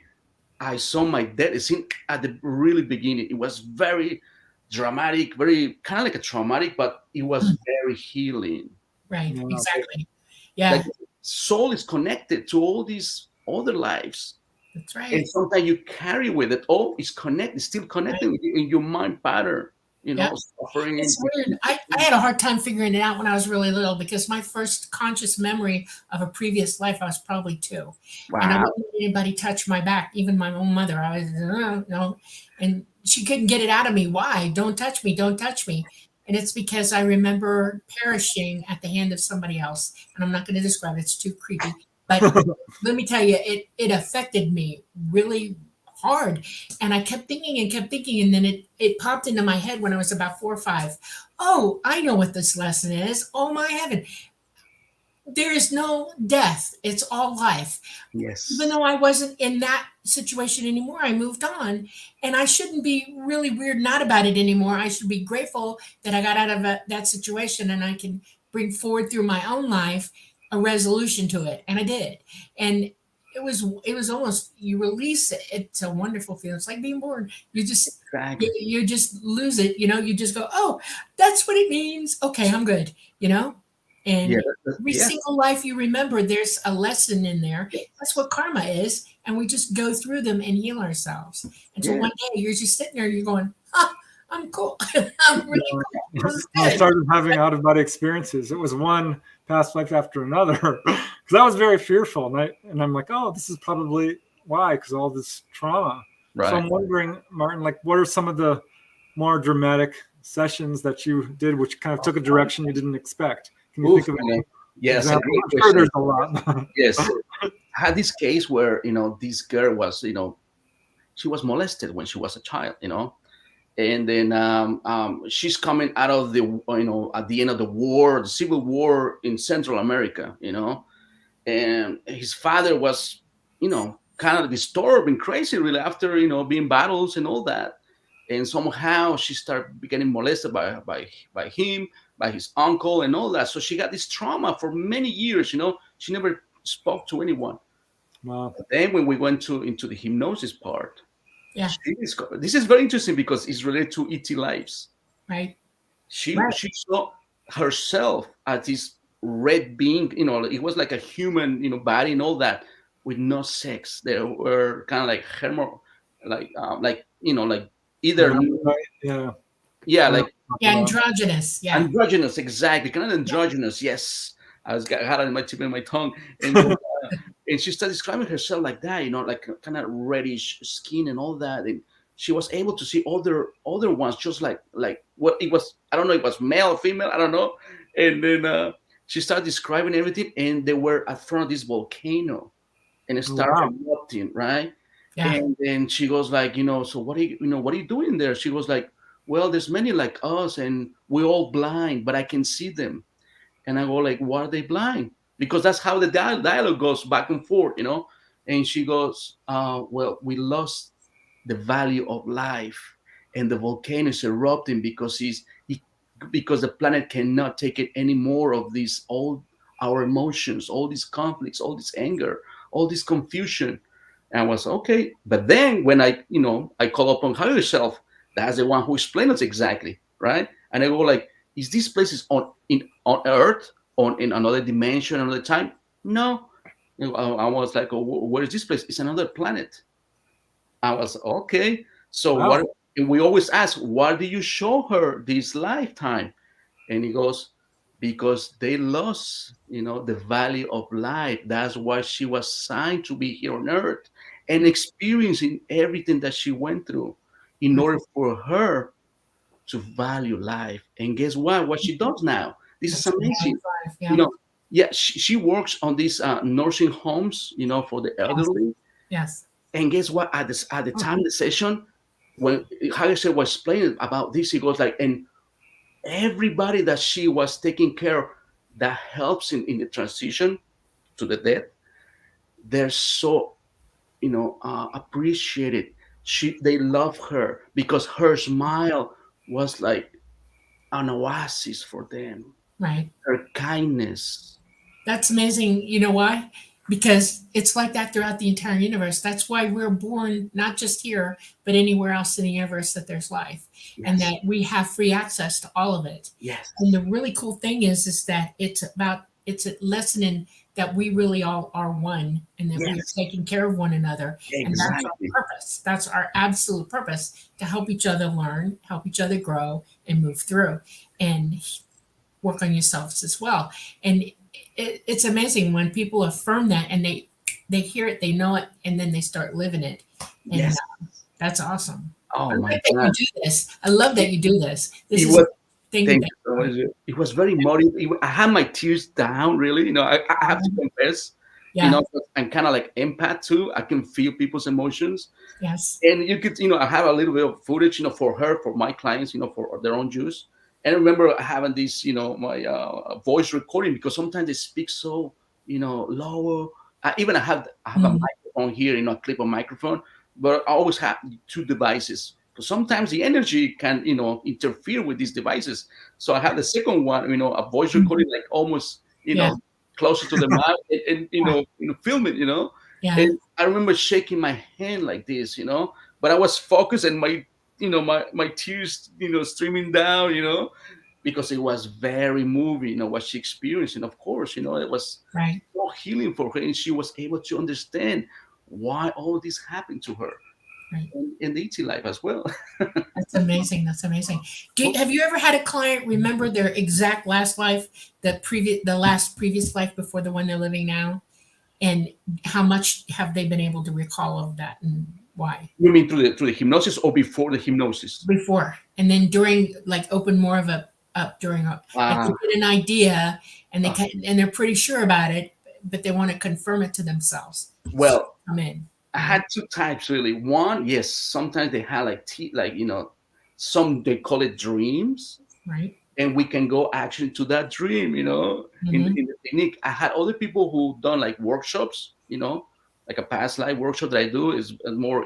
I saw my dead scene at the really beginning. It was very dramatic, very kind of like a traumatic, but it was very healing. Right, exactly. Yeah. Like soul is connected to all these other lives. That's right. And sometimes you carry with it, it's connected, still connecting in your mind pattern, suffering. It's weird. I had a hard time figuring it out when I was really little, because my first conscious memory of a previous life, I was probably 2. Wow. And I wouldn't let anybody touch my back, even my own mother. I was, and she couldn't get it out of me. Why? Don't touch me. Don't touch me. And it's because I remember perishing at the hand of somebody else. And I'm not going to describe it. It's too creepy. But let me tell you, it affected me really hard. And I kept thinking. And then it popped into my head when I was about 4 or 5. Oh, I know what this lesson is. Oh, my heaven. there is no death. It's all life. Yes. Even though I wasn't in that situation anymore, I moved on, and I shouldn't be really weird not about it anymore. I should be grateful that I got out of that situation, and I can bring forward through my own life a resolution to it, and I did. And it was almost, you release it. It's a wonderful feeling. It's like being born. You just Exactly. you just lose it. You just go, oh, that's what it means. Okay, I'm good. Yeah. And every Yeah. single life you remember, there's a lesson in there. That's what karma is. And we just go through them and heal ourselves. Until Yeah. one day you're just sitting there, you're going, I'm cool. I'm really cool. This is I good. started having out of body experiences. It was one past life after another because I was very fearful, and I'm like, oh, this is probably why, because all this trauma. Right. So I'm wondering, Martin, like, what are some of the more dramatic sessions that you did, which kind of took a direction you didn't expect? Can you think of any Yes. example? Great I'm sure question. there's a lot. Yes. I had this case where, this girl was, she was molested when she was a child, and then she's coming out of the, at the end of the war, the civil war in Central America, and his father was, kind of disturbed and crazy really after, being battles and all that. And somehow she started getting molested by him, by his uncle and all that. So she got this trauma for many years, she never spoke to anyone. Wow. But then when we went into the hypnosis part, Yeah. this is very interesting because it's related to ET lives. Right. She Right. saw herself as this red being, it was like a human, body and all that, with no sex. They were kind of like like either Yeah. yeah, like Yeah, androgynous. Yeah. androgynous, exactly, kind of androgynous. Yes, had it in my tip and my tongue, and and she started describing herself like that, like kind of reddish skin and all that, and she was able to see other ones just like what it was. I don't know, it was male or female, I don't know. And then she started describing everything, and they were at front of this volcano, and it started Wow. erupting, right? Yeah. And then she goes like, so what are you doing there? She was like, well, there's many like us, and we're all blind, but I can see them. And I go like, why are they blind? Because that's how the dialogue goes back and forth, And she goes, well, we lost the value of life, and the volcano is erupting because the planet cannot take it any more of these all our emotions, all these conflicts, all this anger, all this confusion. And I was okay. But then when I call upon higher self, that's the one who explains us exactly, right? And I go like, is this place is on Earth, in another dimension, another time? No. I was like, oh, where is this place? It's another planet. I was okay. So Wow. what? And we always ask, why do you show her this lifetime? And he goes, because they lost, the value of life. That's why she was signed to be here on Earth and experiencing everything that she went through, in order for her to value life. And guess what? What she does now? This is amazing. Yeah. Yeah, she works on these nursing homes, for the elderly. Yes. And guess what? At the time of the session, when Haggerty was explaining about this, he goes like, and everybody that she was taking care of that helps in the transition to the death, they're so appreciated. They love her because her smile was like an oasis for them. Right. Her kindness. That's amazing. You know why? Because it's like that throughout the entire universe. That's why we're born not just here, but anywhere else in the universe that there's life, and that we have free access to all of it. Yes. And the really cool thing is that it's a lesson in that we really all are one, and that we're taking care of one another. Exactly. And that's our purpose. That's our absolute purpose, to help each other learn, help each other grow, and move through, and work on yourselves as well. And it's amazing when people affirm that, and they hear it, they know it, and then they start living it. And that's awesome. Oh I my like God. that you do this. I love that you do this. This It is was, thing thank that, you so much. It was very motivating. I had my tears down, really. I have to confess, yeah. I'm kind of like empath too. I can feel people's emotions. Yes. And you could, I have a little bit of footage, for her, for my clients, for their own use. And I remember having this, my voice recording, because sometimes they speak so, lower. I have a Mm. microphone here, a clip of microphone, but I always have two devices. Because sometimes the energy can, interfere with these devices. So I have the second one, a voice recording, like almost, Yeah. closer to the mouth, and film it, Yeah. And I remember shaking my hand like this, but I was focused, and my tears, streaming down, because it was very moving, what she experienced. And of course, it was Right. so healing for her, and she was able to understand why all this happened to her Right. in the ET life as well. That's amazing. That's amazing. Have you ever had a client remember their exact last life, the last previous life before the one they're living now, and how much have they been able to recall of that, and why? You mean through the hypnosis or before the hypnosis? Before and then during, like open more of a up during like Uh, they get an idea and uh, and they're pretty sure about it, but they want to confirm it to themselves. So well, come in. I had two types really. One, yes, sometimes they had some they call it dreams, Right. and we can go actually to that dream, Mm-hmm. in the technique. I had other people who done like workshops, like a past life workshop that I do is more,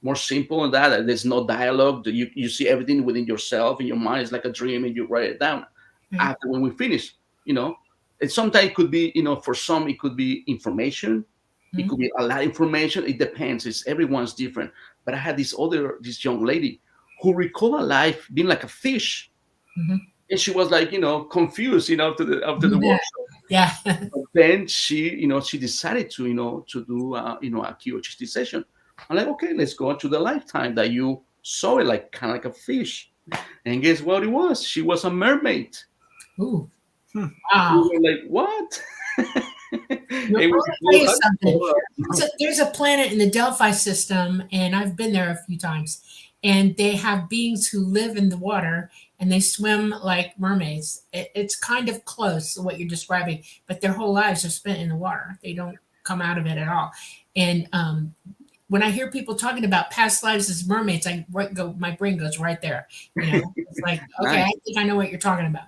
more simple than that. There's no dialogue. You see everything within yourself, in your mind. It's like a dream, and you write it down. Right. After when we finish, and sometimes it could be, for some it could be information. It Mm-hmm. could be a lot of information. It depends. It's everyone's different. But I had this young lady who recalled her life being like a fish, Mm-hmm. and she was like, confused, after the Yeah. workshop. Yeah. But then she decided to, to do, a QHT session. I'm like, okay, let's go into the lifetime that you saw it, like kind of like a fish. And guess what it was? She was a mermaid. Ooh. Hmm. We Wow. were like, what? Let It me was tell you cool. something. There's a planet in the Delphi system, and I've been there a few times. And they have beings who live in the water and they swim like mermaids. It's kind of close to what you're describing, but their whole lives are spent in the water. They don't come out of it at all. And when I hear people talking about past lives as mermaids, my brain goes right there. It's like, okay, Nice. I think I know what you're talking about.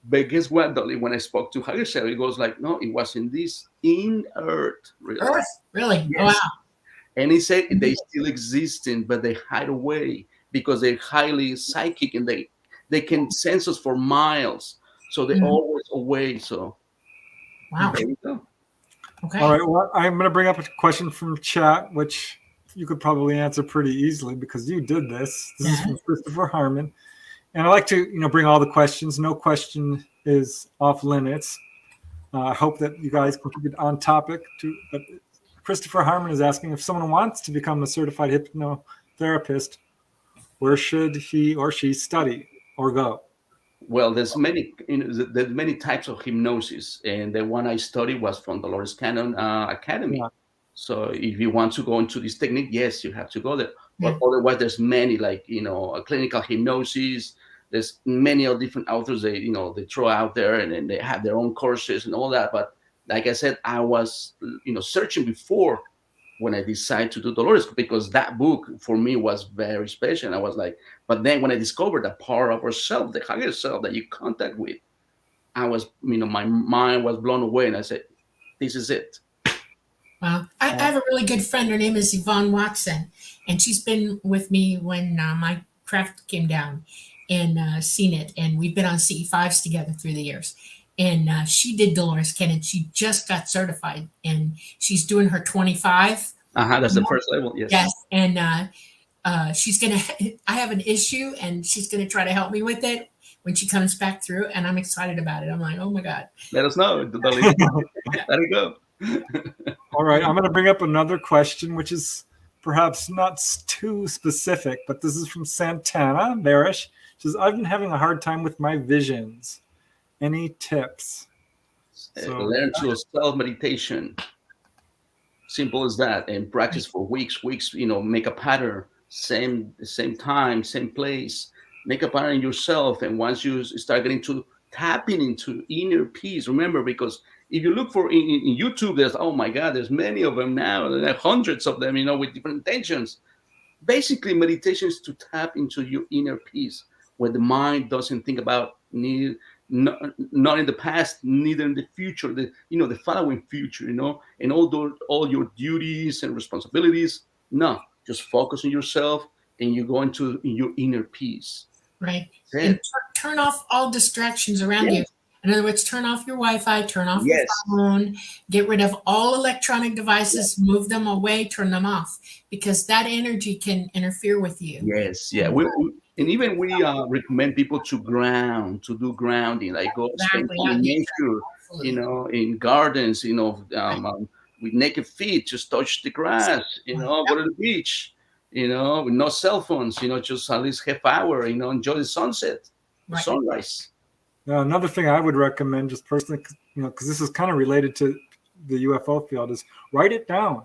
But guess what, Dolly? When I spoke to her, it goes like, no, it was in this in Earth, really. Earth, really? Oh, Yes. wow. And he said they still existing, but they hide away because they're highly psychic, and they can sense us for miles. So they're Mhm. always away. So Wow. there you go. Okay. All right. Well, I'm going to bring up a question from chat, which you could probably answer pretty easily because you did this. This is from Christopher Harmon. And I like to, bring all the questions. No question is off limits. I hope that you guys can keep it on topic. But Christopher Harmon is asking if someone wants to become a certified hypnotherapist, where should he or she study or go? Well, there's many types of hypnosis, and the one I studied was from Dolores Cannon Academy. Yeah. So if you want to go into this technique, yes, you have to go there. Yeah. But otherwise, there's many, like, a clinical hypnosis. There's many of different authors they throw out there, and then they have their own courses and all that. But like I said, I was searching before when I decided to do Dolores, because that book for me was very special. And I was like, but then when I discovered the power of ourselves, the higher self that you contact with, I was, my mind was blown away, and I said, this is it. Wow. I have a really good friend. Her name is Yvonne Watson, and she's been with me when my craft came down and seen it. And we've been on CE5s together through the years. And she did Dolores Cannon. She just got certified, and she's doing her 25. That's the first level. Yes. Yes. And she's going to, I have an issue, and she's going to try to help me with it when she comes back through. And I'm excited about it. I'm like, oh my God. Let us know. Let it go. All right. I'm going to bring up another question, which is perhaps not too specific, but this is from Santana Barish. She says, I've been having a hard time with my visions. Any tips? Learn to self-meditation. Simple as that. And practice for weeks, make a pattern, same time, same place. Make a pattern yourself. And once you start getting to tapping into inner peace, remember, because if you look for in YouTube, there's, oh my God, there's many of them now. There are hundreds of them, with different intentions. Basically, meditation is to tap into your inner peace. where the mind doesn't think about not in the past, neither in the future, the following future, and all your duties and responsibilities. No, just focus on yourself, and you go into your inner peace. Right. That's And it. turn off all distractions around you. Yes. In other words, turn off your Wi-Fi, turn off your Yes. phone, get rid of all electronic devices, move them away, turn them off, because that energy can interfere with you. Yes, yeah. And even we recommend people to do grounding, like go spend Exactly. time Out in in nature. nature, Absolutely. in gardens, Right. with naked feet, just touch the grass, go Yep. to the beach, with no cell phones, just at least half hour, enjoy the sunset, the Right. sunrise. Now, another thing I would recommend, just personally, because this is kind of related to the UFO field, is write it down.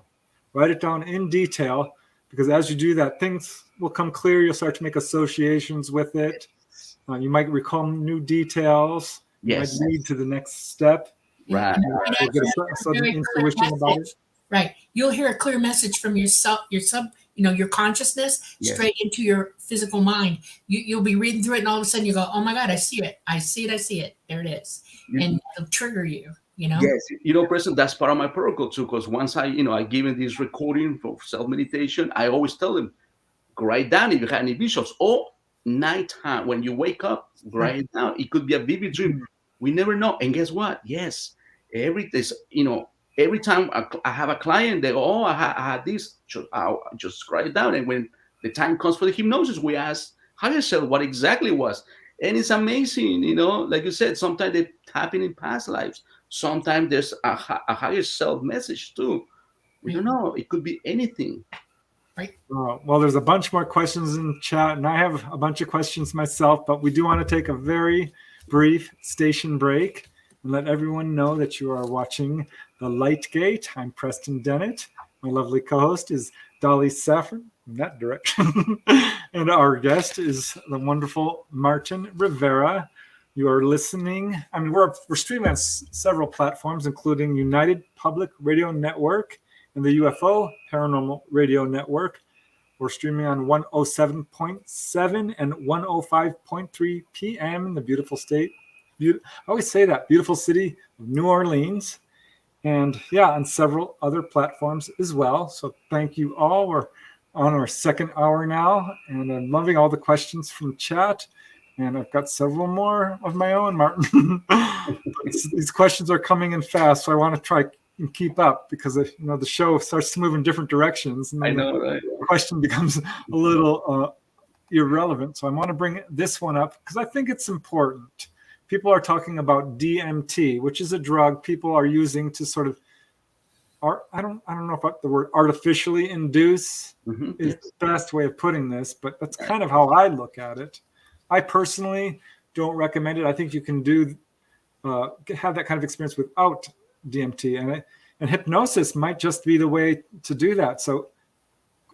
Write it down in detail, because as you do that, things will come clear. You'll start to make associations with it. You might recall new details. You might Yes, lead to the next step. Yeah. right. And you might You'll get actually a hear a sudden very clear intuition about it. message. Right. You'll hear a clear message from your consciousness Yes. straight into your physical mind. You'll be reading through it, and all of a sudden you go, "Oh my God, I see it! I see it! I see it! There it is!" And it'll trigger you. Yes, President, that's part of my protocol too. Because once I give them this recording for self meditation, I always tell them, write down if you have any visions, or nighttime when you wake up, write it down. It could be a vivid dream. We never know. And guess what? Yes, every time I have a client, they go, "Oh, I had this." I'll just write it down, and when the time comes for the hypnosis, we ask higher self what exactly it was, and it's amazing. Like you said, sometimes they happen in past lives. Sometimes there's a higher self message too. We don't know. It could be anything. Right. Well, there's a bunch more questions in chat, and I have a bunch of questions myself, but we do want to take a very brief station break and let everyone know that you are watching The Light Gate. I'm Preston Dennett. My lovely co-host is Dolly Saffron in that direction. And our guest is the wonderful Martin Rivera. You are listening. I mean, we're streaming on several platforms, including United Public Radio Network and the UFO Paranormal Radio Network. We're streaming on 107.7 and 105.3 PM in the beautiful state. I always say that, beautiful city of New Orleans. And yeah, on several other platforms as well. So thank you all. We're on our second hour now, and I'm loving all the questions from chat. And I've got several more of my own, Martin. These questions are coming in fast, so I want to try and keep up, because the show starts to move in different directions, and then the question becomes a little irrelevant. So I want to bring this one up because I think it's important. People are talking about DMT, which is a drug people are using to sort of, I don't know about the word artificially induce is the best way of putting this, but that's kind of how I look at it. I personally don't recommend it. I think you can have that kind of experience without DMT, and hypnosis might just be the way to do that. So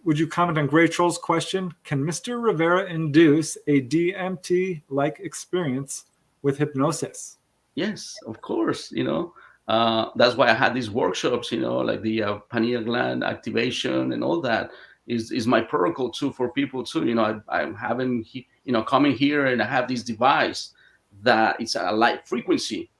would you comment on Gray Troll's question? Can Mr. Rivera induce a DMT-like experience with hypnosis? Yes, of course. That's why I had these workshops, like the pineal gland activation and all that is my protocol too for people too. I'm having, coming here, and I have this device that it's a light frequency,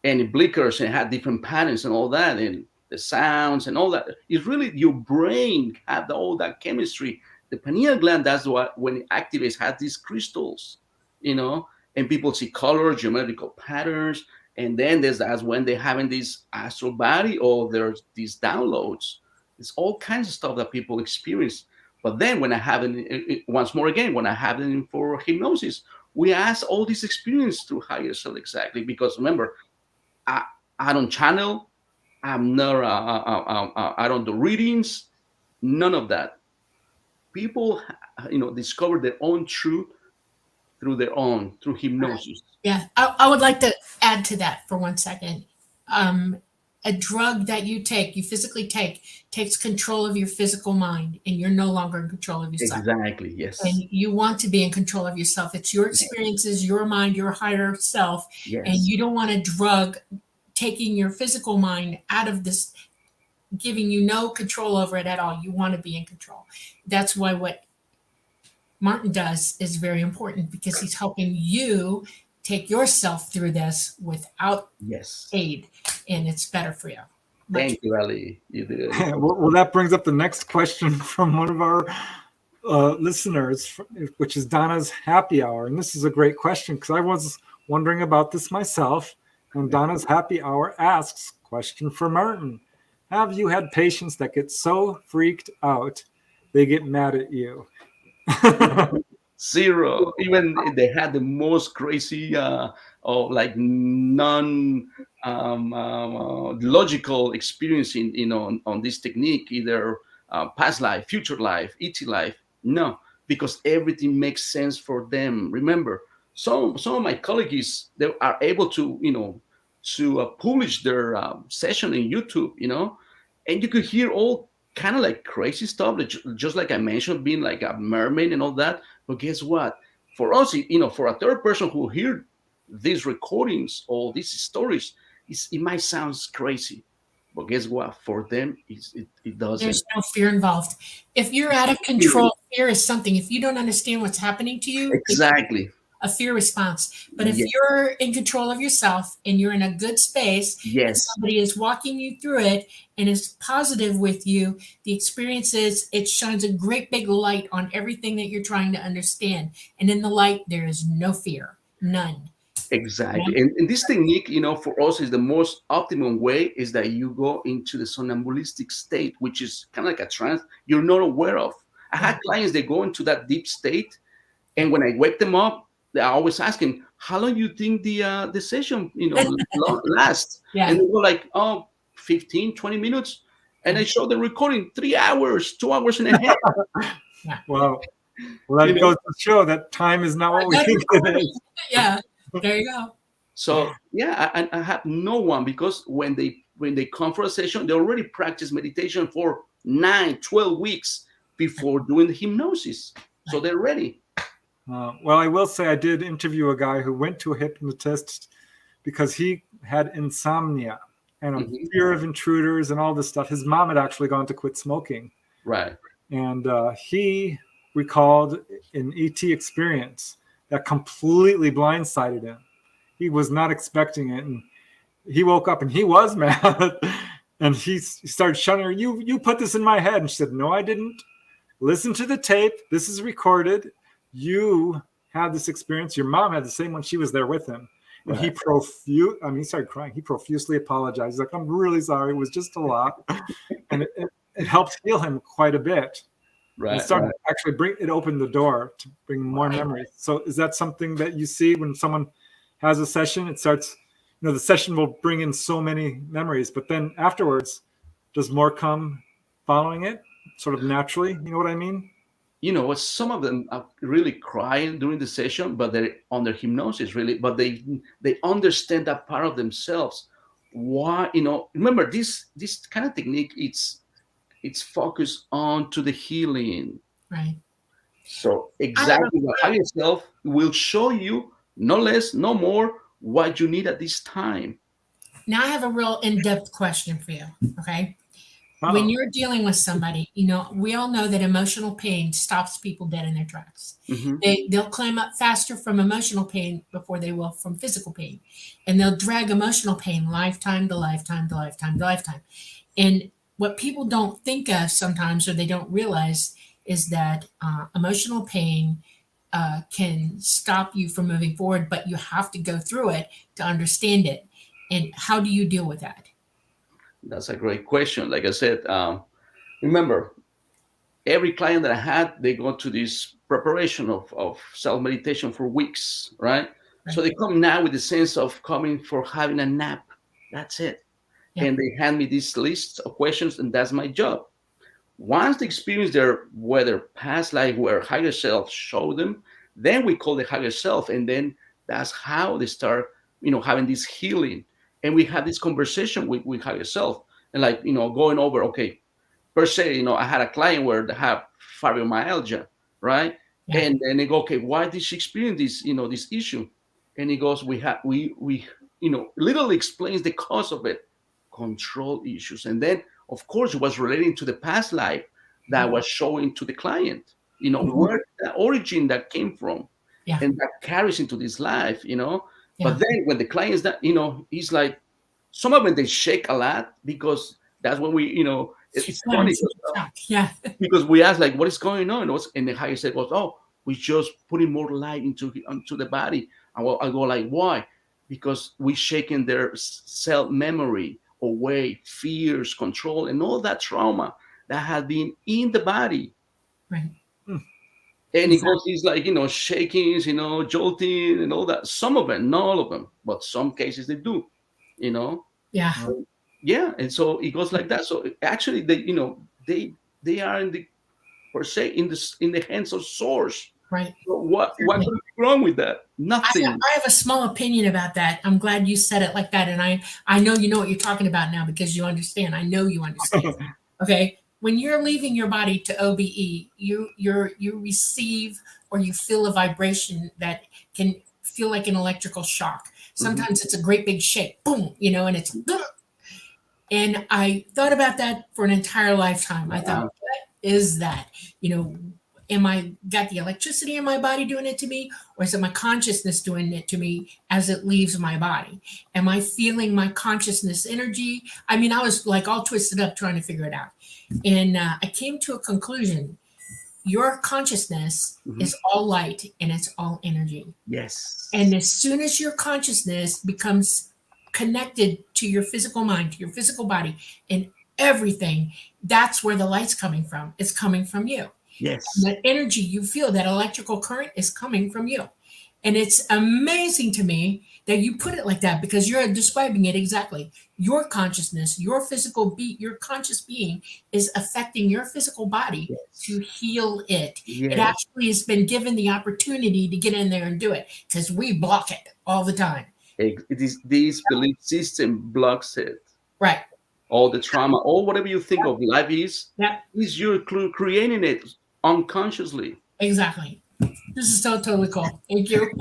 and it blinkers and it had different patterns and all that, and the sounds and all that. It's really your brain have all that chemistry. The pineal gland, that's what, when it activates, has these crystals, and people see colors, geometrical patterns. And then that's when they're having this astral body, or there's these downloads. It's all kinds of stuff that people experience. But then when I have it, once more again, when I have it for hypnosis, we ask all this experience through higher self, exactly. Because remember, I don't channel. I'm not, I don't do readings, none of that. People, discover their own truth through hypnosis. Yeah, I would like to add to that for 1 second. A drug that you physically take, takes control of your physical mind, and you're no longer in control of yourself. Exactly, yes. And you want to be in control of yourself. It's your experiences, your mind, your higher self, Yes. and you don't want a drug taking your physical mind out of this, giving you no control over it at all. You want to be in control. That's why what Martin does is very important because he's helping you take yourself through this without Yes. aid, and it's better for you. Thank you, Ali. You did it. Well, that brings up the next question from one of our listeners, which is Donna's happy hour. And this is a great question because I was wondering about this myself. And Donna's happy hour asks, question for Martin. Have you had patients that get so freaked out they get mad at you? Zero. Even if they had the most crazy or like non logical experience on this technique, either past life, future life, ET life. No, because everything makes sense for them. Remember, some of my colleagues, they are able to publish their session in YouTube, and you could hear all kind of like crazy stuff, like, just like I mentioned, being like a mermaid and all that. But guess what? For us, for a third person who hear these recordings or these stories, it might sound crazy. But guess what? For them, it doesn't. There's no fear involved. If you're out of control, fear is something. If you don't understand what's happening to you, Exactly. it's a fear response. But if Yes. you're in control of yourself and you're in a good space, and Yes. somebody is walking you through it and is positive with you, the experience is it shines a great big light on everything that you're trying to understand. And in the light, there is no fear, none. Exactly. Yeah. And this technique, for us is the most optimum way is that you go into the somnambulistic state, which is kind of like a trance you're not aware of. I had clients that go into that deep state, and when I wake them up, they're always asking, how long you think the session, lasts? Yeah. And they go like, 15, 20 minutes. And I show the recording 3 hours, 2 hours and a half. Wow. Well, that goes to show that time is not what we think it is. Yeah. There you go. So I have no one, because when they come for a session, they already practice meditation for 9, 12 weeks before doing the hypnosis. So they're ready. Well, I will say I did interview a guy who went to a hypnotist because he had insomnia and a fear of intruders and all this stuff. His mom had actually gone to quit smoking. Right. And he recalled an ET experience that completely blindsided him. He was not expecting it. And he woke up and he was mad. And he started shouting her, you put this in my head. And she said, no, I didn't. Listen to the tape. This is recorded. You had this experience. Your mom had the same one. She was there with him. And he started crying. He profusely apologized. He's like, I'm really sorry. It was just a lot. And it helped heal him quite a bit. Right. It started actually it opened the door to bring more memories. So is that something that you see when someone has a session? It starts, the session will bring in so many memories, but then afterwards, does more come following it sort of naturally? You know what I mean? Some of them are really crying during the session, but they're under hypnosis, really. But they understand that part of themselves. Why, remember this kind of technique, it's focused on to the healing. Right. So exactly what higher self will show you, no less, no more, what you need at this time. Now I have a real in-depth question for you. Okay. Uh-oh. When you're dealing with somebody, we all know that emotional pain stops people dead in their tracks. Mm-hmm. They'll climb up faster from emotional pain before they will from physical pain. And they'll drag emotional pain lifetime to lifetime to lifetime to lifetime. And what people don't think of sometimes, or they don't realize, is that emotional pain can stop you from moving forward, but you have to go through it to understand it. And how do you deal with that? That's a great question. Like I said, remember, every client that I had, they go to this preparation of self-meditation for weeks, right? So they come now with the sense of coming for having a nap. That's it. Yeah. And they hand me this list of questions, and that's my job. Once they experience their whether past life where higher self show them, then we call the higher self, and then that's how they start, having this healing. And we have this conversation with higher self, and going over, okay, per se, I had a client where they have fibromyalgia, right? Yeah. And then they go, okay, why did she experience this, this issue? And he goes, we literally explains the cause of it, control issues. And then, of course, it was relating to the past life that was showing to the client. where the origin that came from, Yeah. and that carries into this life. Yeah. But then when the clients that he's like, some of them they shake a lot because that's when we it's Yeah, funny it's a shock. Yeah. because we ask like what is going on, and the higher self goes, oh, we just putting more light into the body. And I go like, why? Because we shaking their self memory away, fears, control, and all that trauma that had been in the body. Right. And it goes, he's like, shaking, jolting and all that. Some of them, not all of them, but some cases they do, Yeah. Yeah. And so it goes like that. So actually they are in the per se in the hands of source. Right. So what could be wrong with that? Nothing. I have a small opinion about that. I'm glad you said it like that. And I know you know what you're talking about now because you understand. I know you understand. Okay. When you're leaving your body to OBE, you receive or you feel a vibration that can feel like an electrical shock. Sometimes it's a great big shake, boom, and it's, and I thought about that for an entire lifetime. I thought, what is that? Am I got the electricity in my body doing it to me, or is it my consciousness doing it to me as it leaves my body? Am I feeling my consciousness energy? I mean, I was like all twisted up trying to figure it out. And I came to a conclusion. Your consciousness is all light and it's all energy. Yes. And as soon as your consciousness becomes connected to your physical mind, to your physical body and everything, that's where the light's coming from. It's coming from you. Yes. That energy you feel, that electrical current is coming from you. And it's amazing to me that you put it like that because you're describing it exactly. Your consciousness, your physical your conscious being is affecting your physical body to heal it. Yes. It actually has been given the opportunity to get in there and do it because we block it all the time. It is this belief system blocks it. Right. All the trauma, all whatever you think of life is you're creating it unconsciously. Exactly. This is so totally cool. Thank you.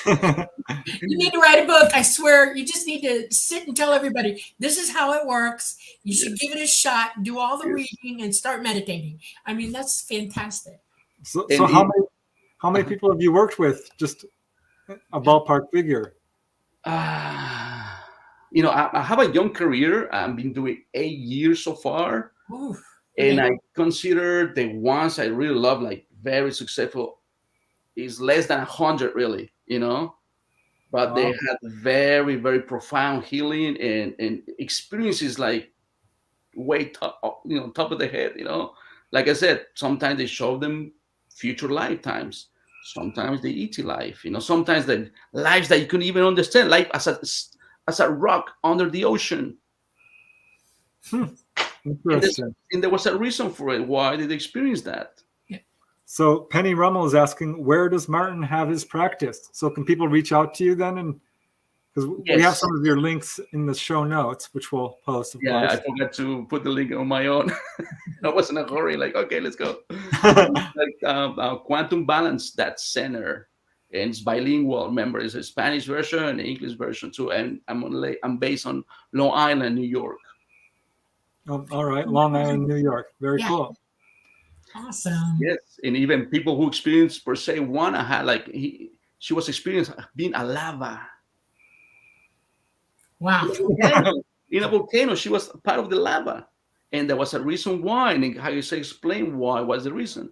You need to write a book. I swear. You just need to sit and tell everybody this is how it works. You should give it a shot, do all the reading, and start meditating. I mean, that's fantastic. So how many people have you worked with? Just a ballpark figure. I have a young career. I've been doing 8 years so far. Ooh, and I consider the ones I really love, like very successful, is less than 100 really, but they had very, very profound healing and experiences like way top of the head, like I said, sometimes they show them future lifetimes. Sometimes the ET life, sometimes the lives that you couldn't even understand, life as a rock under the ocean. Interesting. And there was a reason for it. Why did they experience that? So Penny Rummel is asking, where does Martin have his practice? So can people reach out to you then? And because we have some of your links in the show notes, which we'll post. Of course. I forgot to put the link on my own. I was in a hurry. Like, okay, let's go. Quantum Balance, that center, and it's bilingual. Remember, it's a Spanish version and an English version too. And I'm based on Long Island, New York. Oh, all right, Long Island, New York. Very cool. Awesome. Yes, and even people who experience per se one, I had she was experiencing being a lava. Wow. In a volcano, she was part of the lava, and there was a reason why. And how you say explain why was the reason.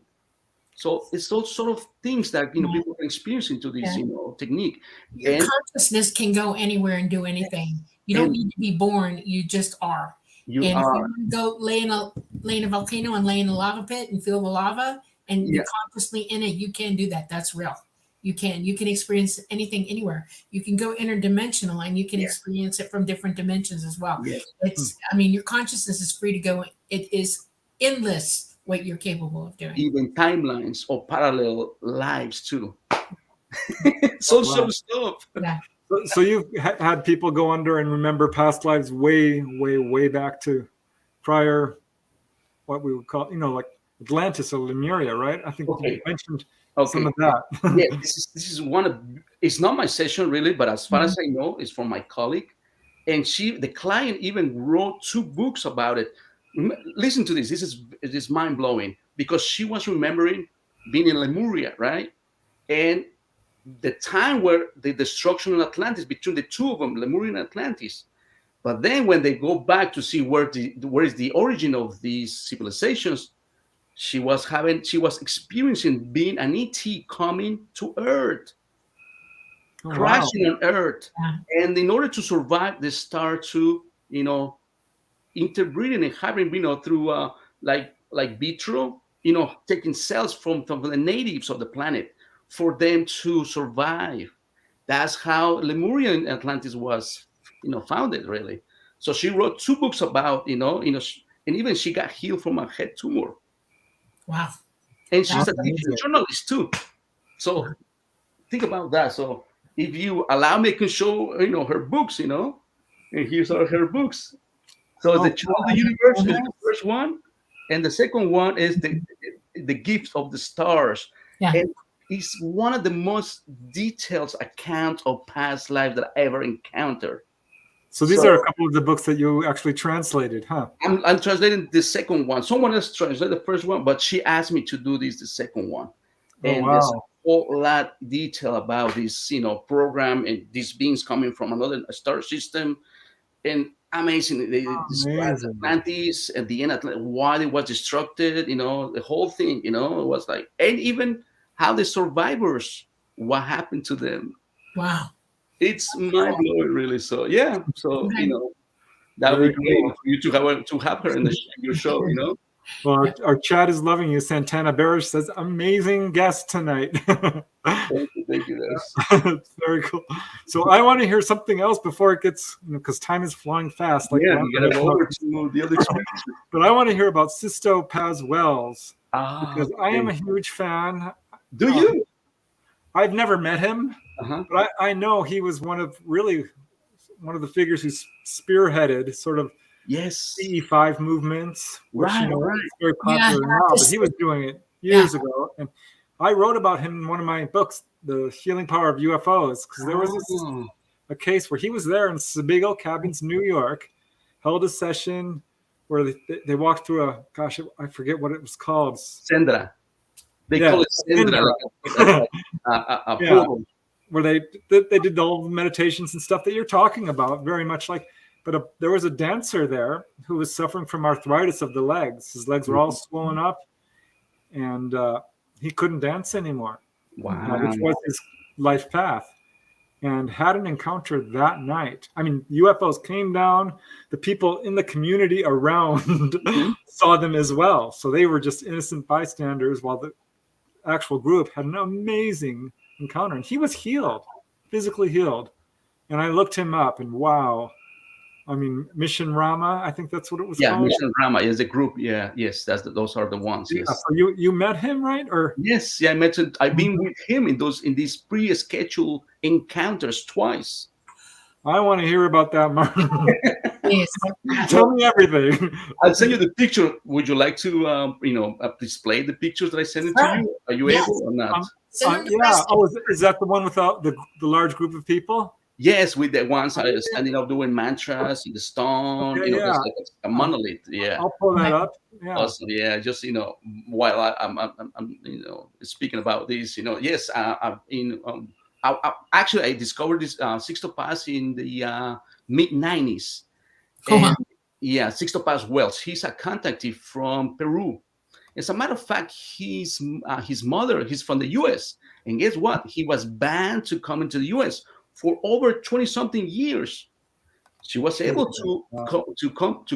So it's those sort of things that people can experience into this technique. Your consciousness can go anywhere and do anything. You don't need to be born. You just are. If you want to go lay in a volcano and lay in a lava pit and feel the lava and you're consciously in it, you can do that. That's real. You can experience anything anywhere. You can go interdimensional and you can experience it from different dimensions as well. It's, your consciousness is free to go. It is endless what you're capable of doing. Even timelines or parallel lives too. Some stuff. Yeah. So you've had people go under and remember past lives way, way, way back to prior, what we would call, like Atlantis or Lemuria, right? I think you mentioned some of that. This is one of, it's not my session really, but as far as I know, it's from my colleague. And the client even wrote 2 books about it. Listen to this. This is mind blowing because she was remembering being in Lemuria, right? And the time where the destruction of Atlantis between the two of them, Lemuria and Atlantis. But then when they go back to see where is the origin of these civilizations, she was experiencing being an ET coming to Earth, Oh, wow. crashing on Earth. Yeah. And in order to survive, they start to, interbreeding and having, through like vitro, taking cells from the natives of the planet for them to survive. That's how Lemuria and Atlantis was, founded, really. So she wrote 2 books about, and even she got healed from a head tumor. Wow. And she's That's a teacher amazing. journalist too. So think about that. So if you allow me, I can show, her books, and here's her books. So Oh, the Child of the Universe is the first one, and the second one is the Gift of the Stars. Yeah. And it's one of the most detailed accounts of past life that I ever encountered. So these are a couple of the books that you actually translated, huh? I'm translating the second one. Someone else translated the first one, but she asked me to do the second one. And there's a whole lot of detail about this, program and these beings coming from another star system. And amazing. They described Atlantis at the end, why it was destructed, the whole thing, it was like, and even how the survivors, what happened to them. Wow. It's mind blowing, really. So yeah, so that would be great for you to have her in your show, Well, our chat is loving you. Santana Barish says, amazing guest tonight. Thank you, guys. It's very cool. So I want to hear something else before it gets, because time is flying fast. Like, yeah, you gotta go over to the other experience. But I want to hear about Sisto Paz Wells, because I am a huge fan. Do you? I've never met him, but I know he was one of the figures who spearheaded sort of CE5 movements, which is very popular now, but he was doing it years ago. And I wrote about him in one of my books, The Healing Power of UFOs, because there was a case where he was there in Sebago Cabins, New York, held a session where they walked through I forget what it was called. Sendra. They call it Sendra. Where they did all the meditations and stuff that you're talking about, very much like. But there was a dancer there who was suffering from arthritis of the legs. His legs were all swollen up, and he couldn't dance anymore. Wow. Which was his life path. And had an encounter that night. I mean, UFOs came down. The people in the community around saw them as well. So they were just innocent bystanders while the actual group had an amazing encounter. And he was healed, physically healed. And I looked him up, and wow. I mean, Mission Rama, I think that's what it was called. Yeah, Mission Rama is a group. Yeah, yes, those are the ones. Yes. Yeah, so you met him, right? Or yes, yeah, I met him. I've been with him in these pre-scheduled encounters twice. I want to hear about that, Martin. Yes. Tell me everything. I'll send you the picture. Would you like to, display the pictures that I sent it to you? Are you able or not? Yeah. Oh, is that the one without the large group of people? Yes, with the ones standing up doing mantras in the stone. Okay, there's like a monolith. Yeah, I'll pull that up. Yeah. Awesome. Yeah, just while I'm speaking about this, yes, actually I discovered this Sixto Paz in the mid-90s. Yeah, Sixto Paz Wells. He's a contactee from Peru. As a matter of fact, his mother, he's from the U.S. And guess what? He was banned to come into the U.S. for over 20-something years. She was able to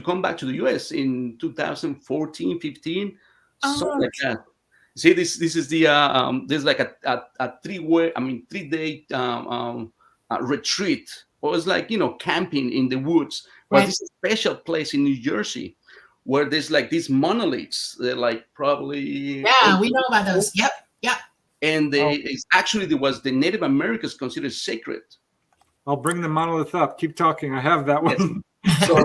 come back to the U.S. in 2014, 15, something like that. See, this is the there's like a 3-day retreat, or it's like camping in the woods. But this is a special place in New Jersey where there's like these monoliths. They're like probably we know about those. Yep. And there was the Native Americans considered sacred. I'll bring the monolith up. Keep talking. I have that one. Yes. So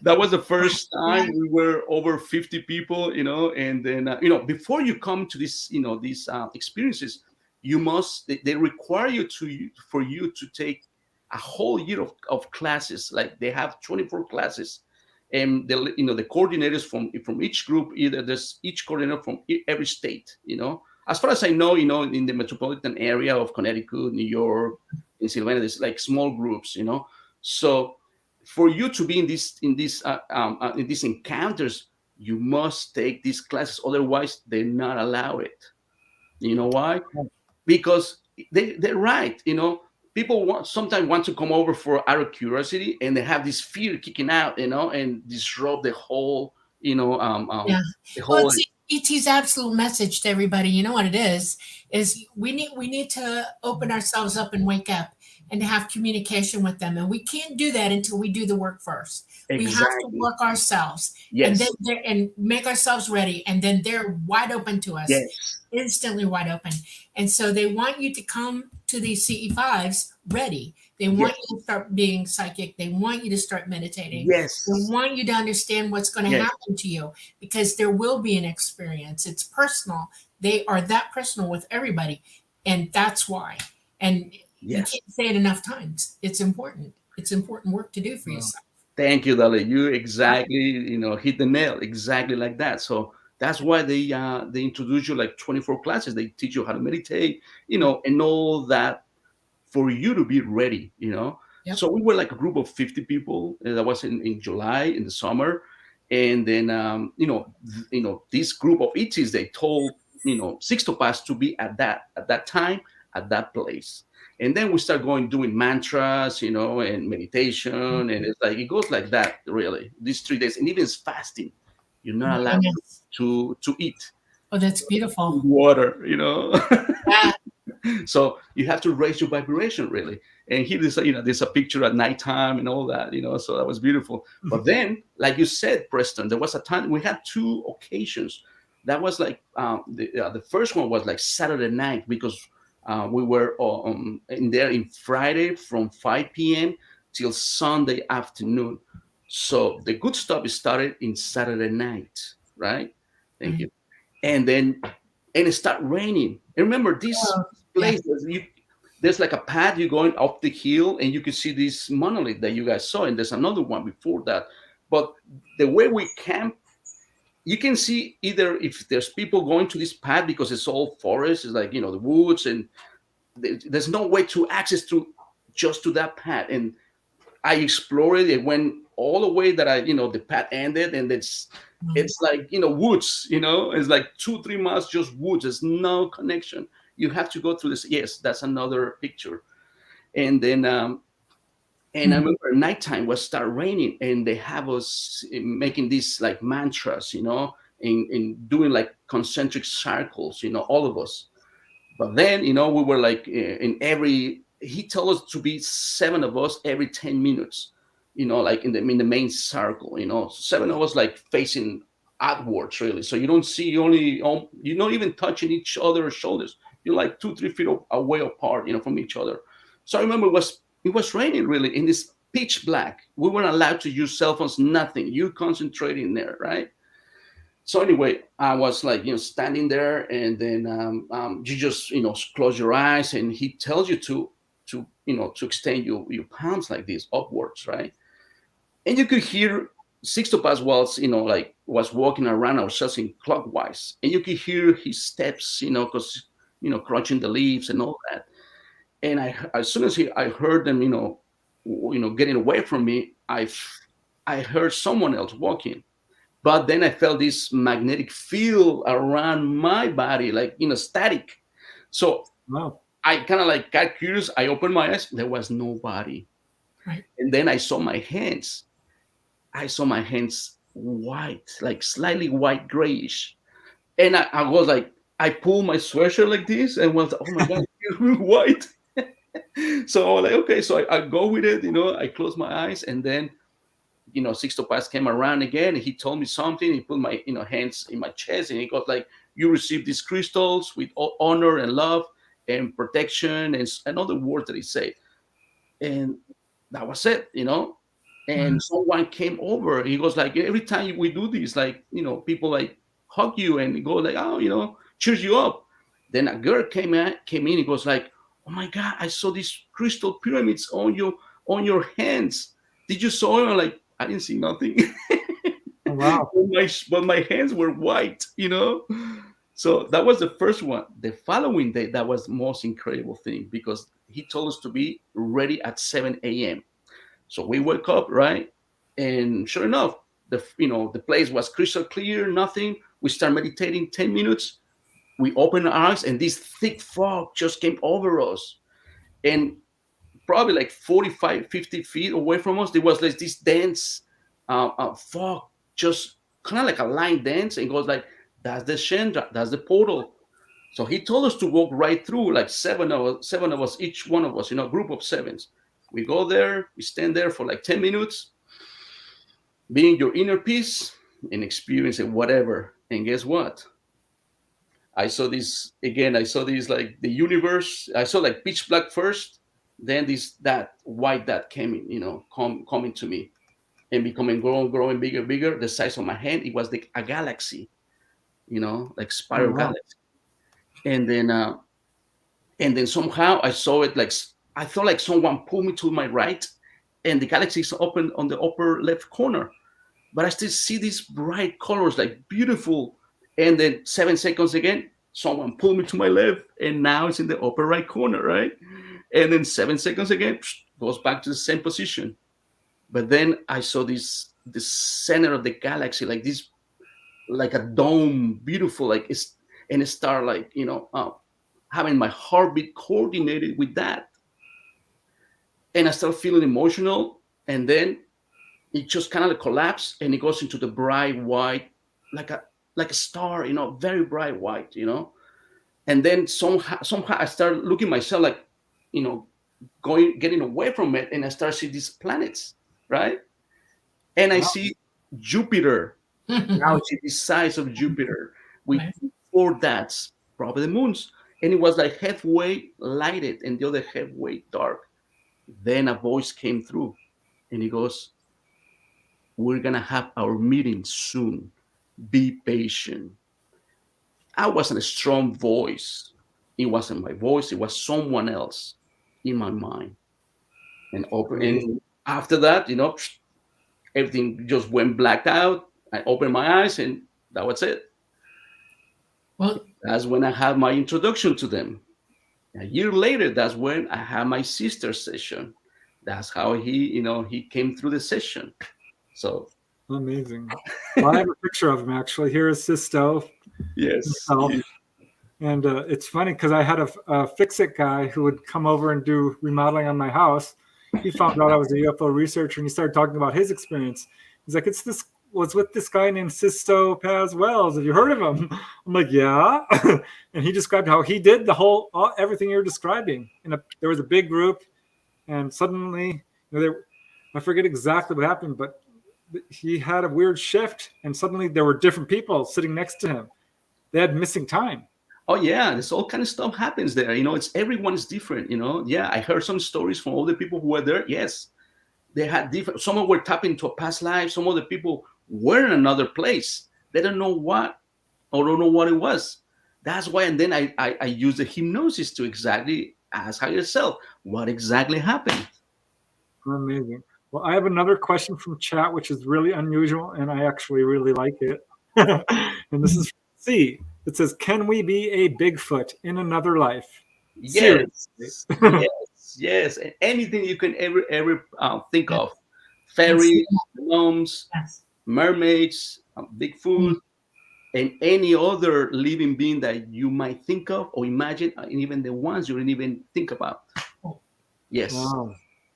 that was the first time we were over 50 people, and then, before you come to this, these experiences, they require you for you to take a whole year of classes. Like they have 24 classes. and the coordinators from each group, either there's each coordinator from every state, as far as I know, in the metropolitan area of Connecticut, New York, Pennsylvania, there's like small groups, so for you to be in these encounters, you must take these classes, otherwise they're not allow it. You know why? Because they're right. People sometimes want to come over for out of curiosity, and they have this fear kicking out, and disrupt the whole, Yeah. the Well, whole. it's ET's absolute message to everybody. You know what it is we need to open ourselves up and wake up and to have communication with them. And we can't do that until we do the work first. We have to Exactly. work ourselves and Yes. then and make ourselves ready. And then they're wide open to us, Yes. instantly wide open. And so they want you to come to these CE5s ready. They want you to start being psychic. They want you to start meditating. Yes. They want you to understand what's going to happen to you, because there will be an experience. It's personal. They are that personal with everybody. And that's why. And you can't say it enough times. It's important. It's important work to do for yourself. Thank you, Dali. You exactly, hit the nail exactly like that. So that's why they introduce you like 24 classes. They teach you how to meditate, and all that for you to be ready, Yep. So we were like a group of 50 people. That was in July, in the summer. And then, this group of ETs, they told, Sixtopas to be at that time, at that place. And then we start doing mantras, and meditation. And it's like, it goes like that, really, these 3 days. And even fasting, you're not allowed to eat. Oh, that's beautiful. Water, Yeah. So you have to raise your vibration, really. And here is, there's a picture at nighttime and all that, so that was beautiful. But then, like you said, Preston, there was a time we had 2 occasions. That was like the first one was like Saturday night, because we were in there in Friday from 5 p.m. till Sunday afternoon. So the good stuff started in Saturday night, right? Thank you. And then it started raining. And remember, this place, there's like a path, you're going up the hill, and you can see this monolith that you guys saw. And there's another one before that. But the way we camp, you can see either if there's people going to this path, because it's all forest, it's like, the woods, and there's no way to access just to that path. And I explored it. It went all the way that the path ended, and it's like, woods, it's like 2-3 miles, just woods. There's no connection. You have to go through this. Yes, that's another picture. And then, and I remember nighttime was start raining, and they have us making these like mantras, and doing like concentric circles, all of us. But then, we were like he told us to be 7 of us every 10 minutes, like in the main circle, 7 of us like facing outwards, really. So you don't see, you're not even touching each other's shoulders. You're like 2-3 feet away apart, from each other. So I remember it was raining, really, in this pitch black. We weren't allowed to use cell phones, nothing. You concentrating there, right? So anyway, I was like, standing there, and then you just, close your eyes, and he tells you to extend your palms like this upwards, right? And you could hear Sixtopas was walking around ourselves in clockwise, and you could hear his steps, because crunching the leaves and all that. And as soon as I heard them, getting away from me, I heard someone else walking. But then I felt this magnetic field around my body, like, static. So I kind of like got curious. I opened my eyes. There was nobody. Right. And then I saw my hands. White, like slightly white grayish. And I was like, I pulled my sweatshirt like this and was, oh my God, you're white. So I was like, okay. So I go with it, I close my eyes, and then Sixtopas came around again, and he told me something. He put my hands in my chest, and he goes like, you receive these crystals with honor and love and protection, and other words that he said. And that was it, and someone came over. He goes like, every time we do this, like, people like hug you and go like, oh, cheers you up. Then a girl came in. He goes like, oh my God, I saw these crystal pyramids on your hands. Did you saw it? I'm like, I didn't see nothing. Wow. But my hands were white, So that was the first one. The following day, that was the most incredible thing because he told us to be ready at 7 a.m. So we woke up, right? And sure enough, the place was crystal clear, nothing. We start meditating 10 minutes. We open our eyes and this thick fog just came over us. And probably like 45, 50 feet away from us, there was like this dense fog, just kind of like a line dance. And goes like, that's the Shendra, that's the portal. So he told us to walk right through, like seven of us, each one of us, a group of sevens. We go there, we stand there for like 10 minutes, being your inner peace and experiencing whatever. And guess what? I saw this again. I saw this like the universe. I saw like pitch black first, then that white that came in, coming to me and becoming growing bigger, bigger. The size of my hand. It was like a galaxy, like spiral galaxy. And then somehow I saw it like I thought like someone pulled me to my right, and the galaxy is open on the upper left corner. But I still see these bright colors, like beautiful. And then 7 seconds again, someone pulled me to my left, and now it's in the upper right corner, right? And then 7 seconds again, goes back to the same position. But then I saw the center of the galaxy, like this, like a dome, beautiful, like it's, and it started like, having my heartbeat coordinated with that. And I started feeling emotional, and then it just kind of like collapsed, and it goes into the bright white, like a star, very bright white, And then somehow I started looking myself like, getting away from it, and I start seeing these planets, right? And I see Jupiter, now see the size of Jupiter with Right. 4 dots, probably the moons, and it was like halfway lighted and the other halfway dark. Then a voice came through, and he goes, "We're gonna have our meeting soon. Be patient." I wasn't a strong voice. It wasn't my voice. It was someone else in my mind. And after that, everything just went blacked out. I opened my eyes, and that was it. Well, That's when I had my introduction to them. A year later, that's when I had my sister's session. That's how he came through the session. So Amazing. Well, I have a picture of him actually. Here is Sisto yes. himself. And it's funny because I had a fix-it guy who would come over and do remodeling on my house. He found out I was a UFO researcher, and he started talking about his experience. He's like, was with this guy named Sisto Paz Wells. Have you heard of him? I'm like, yeah. And he described how he did everything you're describing. And there was a big group, and suddenly, I forget exactly what happened, but he had a weird shift, and suddenly there were different people sitting next to him. They had missing time. Oh yeah, there's all kind of stuff happens there. It's everyone's different. Yeah, I heard some stories from all the people who were there. Yes, they had different. Some were tapping into a past life. Some of the people were in another place. They don't know what, or don't know what it was. That's why. And then I use the hypnosis to exactly ask yourself what exactly happened. Amazing. Well, I have another question from chat, which is really unusual, and I actually really like it. And this is from C. It says, "Can we be a Bigfoot in another life?" Yes, Seriously. yes. And anything you can ever think of: fairies, gnomes, mermaids, Bigfoot, and any other living being that you might think of or imagine, and even the ones you didn't even think about. Yes. Wow.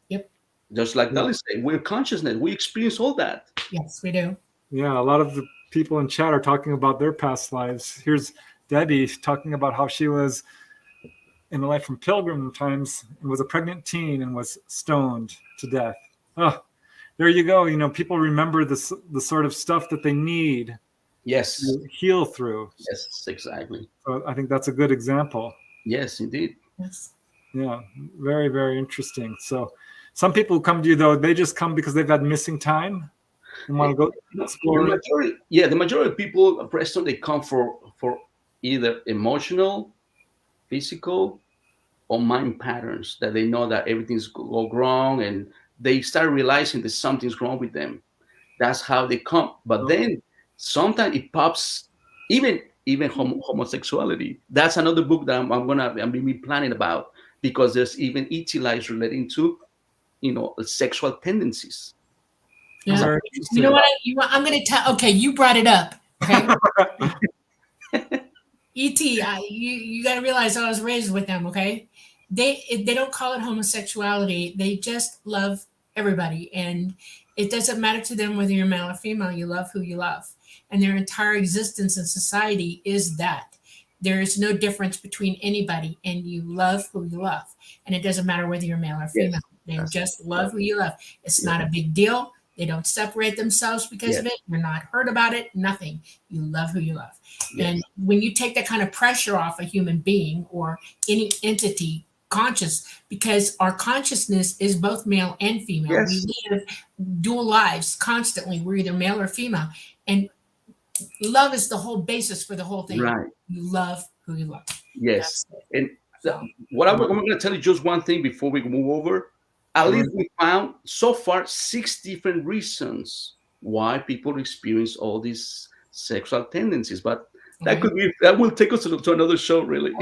Yep. Just like Dolly said, we're consciousness. We experience all that. Yes, we do. Yeah, a lot of the people in chat are talking about their past lives. Here's Debbie talking about how she was in a life from pilgrim times and was a pregnant teen and was stoned to death. Oh, there you go. People remember the sort of stuff that they need Yes. to heal through. Yes, exactly. So I think that's a good example. Yes, indeed. Yes. Yeah, very, very interesting. So some people who come to you, though, they just come because they've had missing time and want to go explore. The majority of people, Preston, they come for either emotional, physical, or mind patterns that they know that everything's go wrong, and they start realizing that something's wrong with them. That's how they come. But then sometimes it pops, even homosexuality. That's another book that I'm be planning about, because there's even ET lives relating to, sexual tendencies. Yeah. Very You know interesting. what? I'm going to tell. Okay, you brought it up. Okay. ET, you got to realize I was raised with them. Okay, they don't call it homosexuality. They just love everybody, and it doesn't matter to them whether you're male or female. You love who you love, and their entire existence in society is that. There is no difference between anybody, and you love who you love, and it doesn't matter whether you're male or female. They just love who you love. It's not a big deal. They don't separate themselves because of it. You're not hurt about it. Nothing. You love who you love. And when you take that kind of pressure off a human being or any entity conscious, because our consciousness is both male and female. Yes. We live dual lives constantly. We're either male or female. And love is the whole basis for the whole thing. Right. You love who you love. Yes. And what I'm going to tell you just one thing before we move over. At least we found so far 6 different reasons why people experience all these sexual tendencies. But that will take us to another show, really.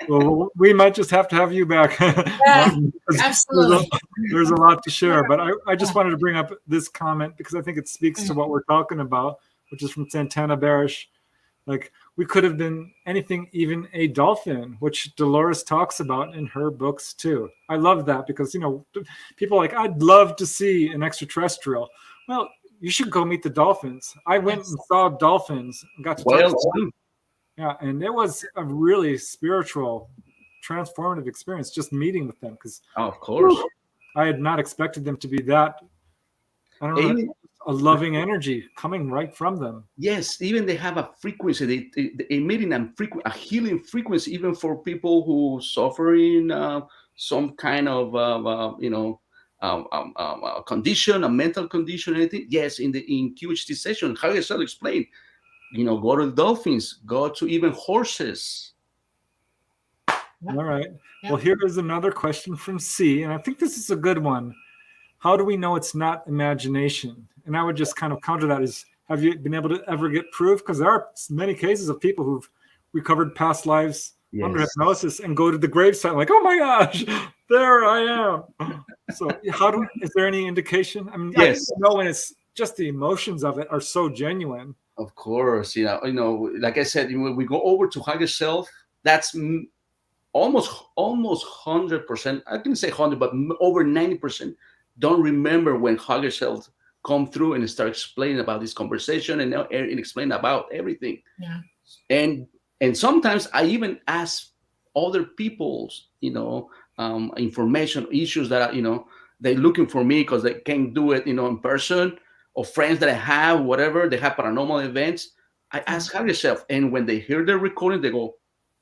Well, we might just have to have you back. Martin, Absolutely. There's a lot to share, but I just wanted to bring up this comment because I think it speaks to what we're talking about, which is from Santana Barish. Like, we could have been anything, even a dolphin, which Dolores talks about in her books too. I love that because, people are like, I'd love to see an extraterrestrial. Well, you should go meet the dolphins. I went and saw dolphins and got to talk to them. Yeah, and it was a really spiritual, transformative experience just meeting with them because, of course, I had not expected them to be that. I don't know. A loving energy coming right from them. Yes, even they have a frequency. They emitting a healing frequency, even for people who suffering some kind of condition, a mental condition, anything. Yes, in QHT session, how I shall explain. Go to the dolphins, go to even horses. All right. Well, here is another question from C, and I think this is a good one. How do we know it's not imagination? And I would just kind of counter that is, have you been able to ever get proof? Because there are many cases of people who've recovered past lives under hypnosis and go to the gravesite like, oh my gosh, there I am. So is there any indication? I mean, I know when it's just the emotions of it are so genuine. Of course, like I said, when we go over to higher self, that's almost 100%. I can say 100, but over 90%. Don't remember when higher self come through and start explaining about this conversation and explain about everything. Yeah. And sometimes I even ask other people's, information, issues that they're looking for me because they can't do it, in person, or friends that I have, whatever, they have paranormal events. I ask higher self, and when they hear the recording, they go,